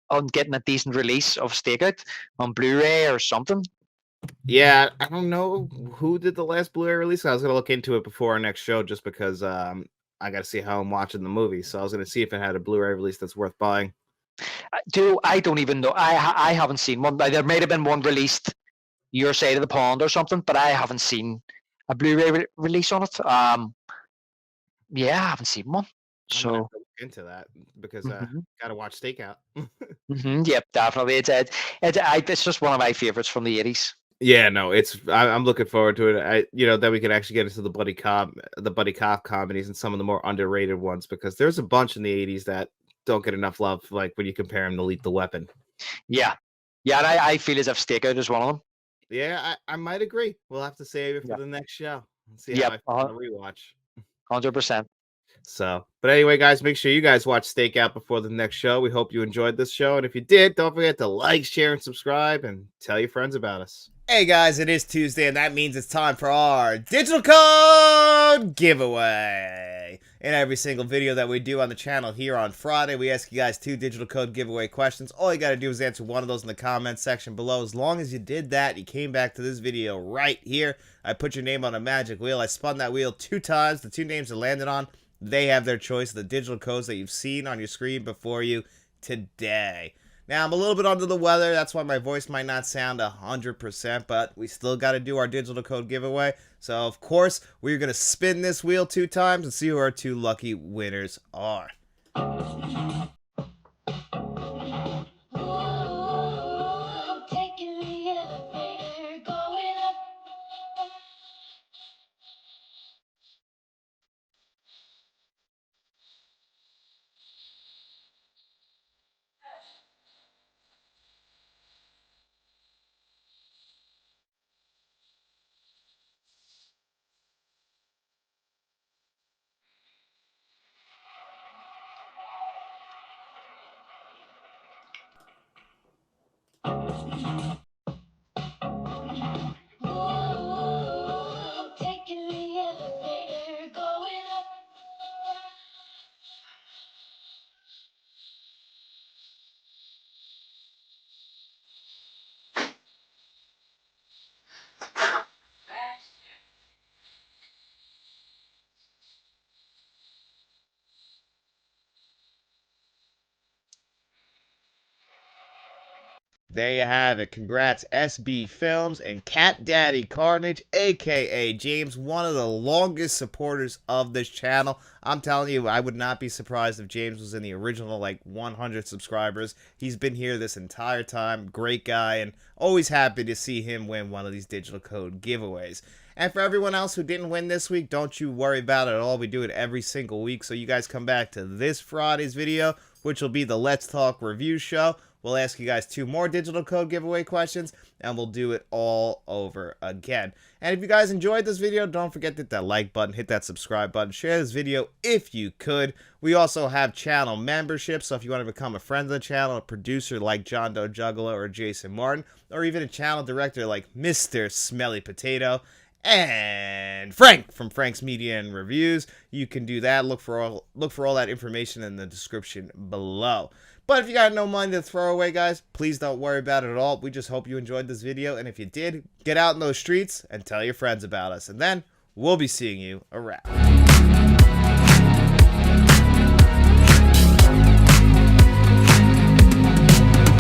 on getting a decent release of Stakeout on Blu-ray or something. Yeah, I don't know who did the last Blu-ray release. I was gonna look into it before our next show just because I got to see how I'm watching the movie. So I was gonna see if it had a Blu-ray release that's worth buying. I don't even know. I haven't seen one. There may have been one released your side of the pond or something, but I haven't seen a Blu-ray release on it. Yeah, I haven't seen one. I'm gonna have So, to look into that because mhm, gotta watch Stakeout. yep, definitely. It's just one of my favorites from the 80s. Yeah, no, I'm looking forward to it. Then we can actually get into the buddy cop comedies and some of the more underrated ones because there's a bunch in the '80s that don't get enough love, like when you compare them to Lethal Weapon. Yeah, yeah, and I feel as if Stakeout is one of them. Yeah, I might agree. We'll have to save it for Yeah, the next show and see how yep, I feel on the rewatch. 100%. So, but anyway, guys, make sure you guys watch Stakeout before the next show. We hope you enjoyed this show, and if you did, don't forget to like, share, and subscribe, and tell your friends about us. Hey guys, it is Tuesday, and that means it's time for our digital code giveaway. In every single video that we do on the channel here on Friday, we ask you guys 2 digital code giveaway questions. All you got to do is answer one of those in the comments section below. As long as you did that, you came back to this video right here. I put your name on a magic wheel. I spun that wheel 2 times. The 2 names it landed on, they have their choice of the digital codes that you've seen on your screen before you today. Now, I'm a little bit under the weather. That's why my voice might not sound 100%, but we still got to do our digital code giveaway. So, of course, we're going to spin this wheel 2 times and see who our 2 lucky winners are. There you have it. Congrats, SB Films and Cat Daddy Carnage, aka James, one of the longest supporters of this channel. I'm telling you, I would not be surprised if James was in the original, 100 subscribers. He's been here this entire time. Great guy, and always happy to see him win one of these digital code giveaways. And for everyone else who didn't win this week, don't you worry about it at all. We do it every single week, so you guys come back to this Friday's video, which will be the Let's Talk review show. We'll ask you guys 2 more digital code giveaway questions, and we'll do it all over again. And if you guys enjoyed this video, don't forget to hit that like button, hit that subscribe button, share this video if you could. We also have channel memberships, so if you want to become a friend of the channel, a producer like John Doe Juggalo or Jason Martin, or even a channel director like Mr. Smelly Potato, and Frank from Frank's Media and Reviews. You can do that. Look for all that information in the description below. But if you got no money to throw away, guys, please don't worry about it at all. We just hope you enjoyed this video, and if you did, get out in those streets and tell your friends about us, and then we'll be seeing you around.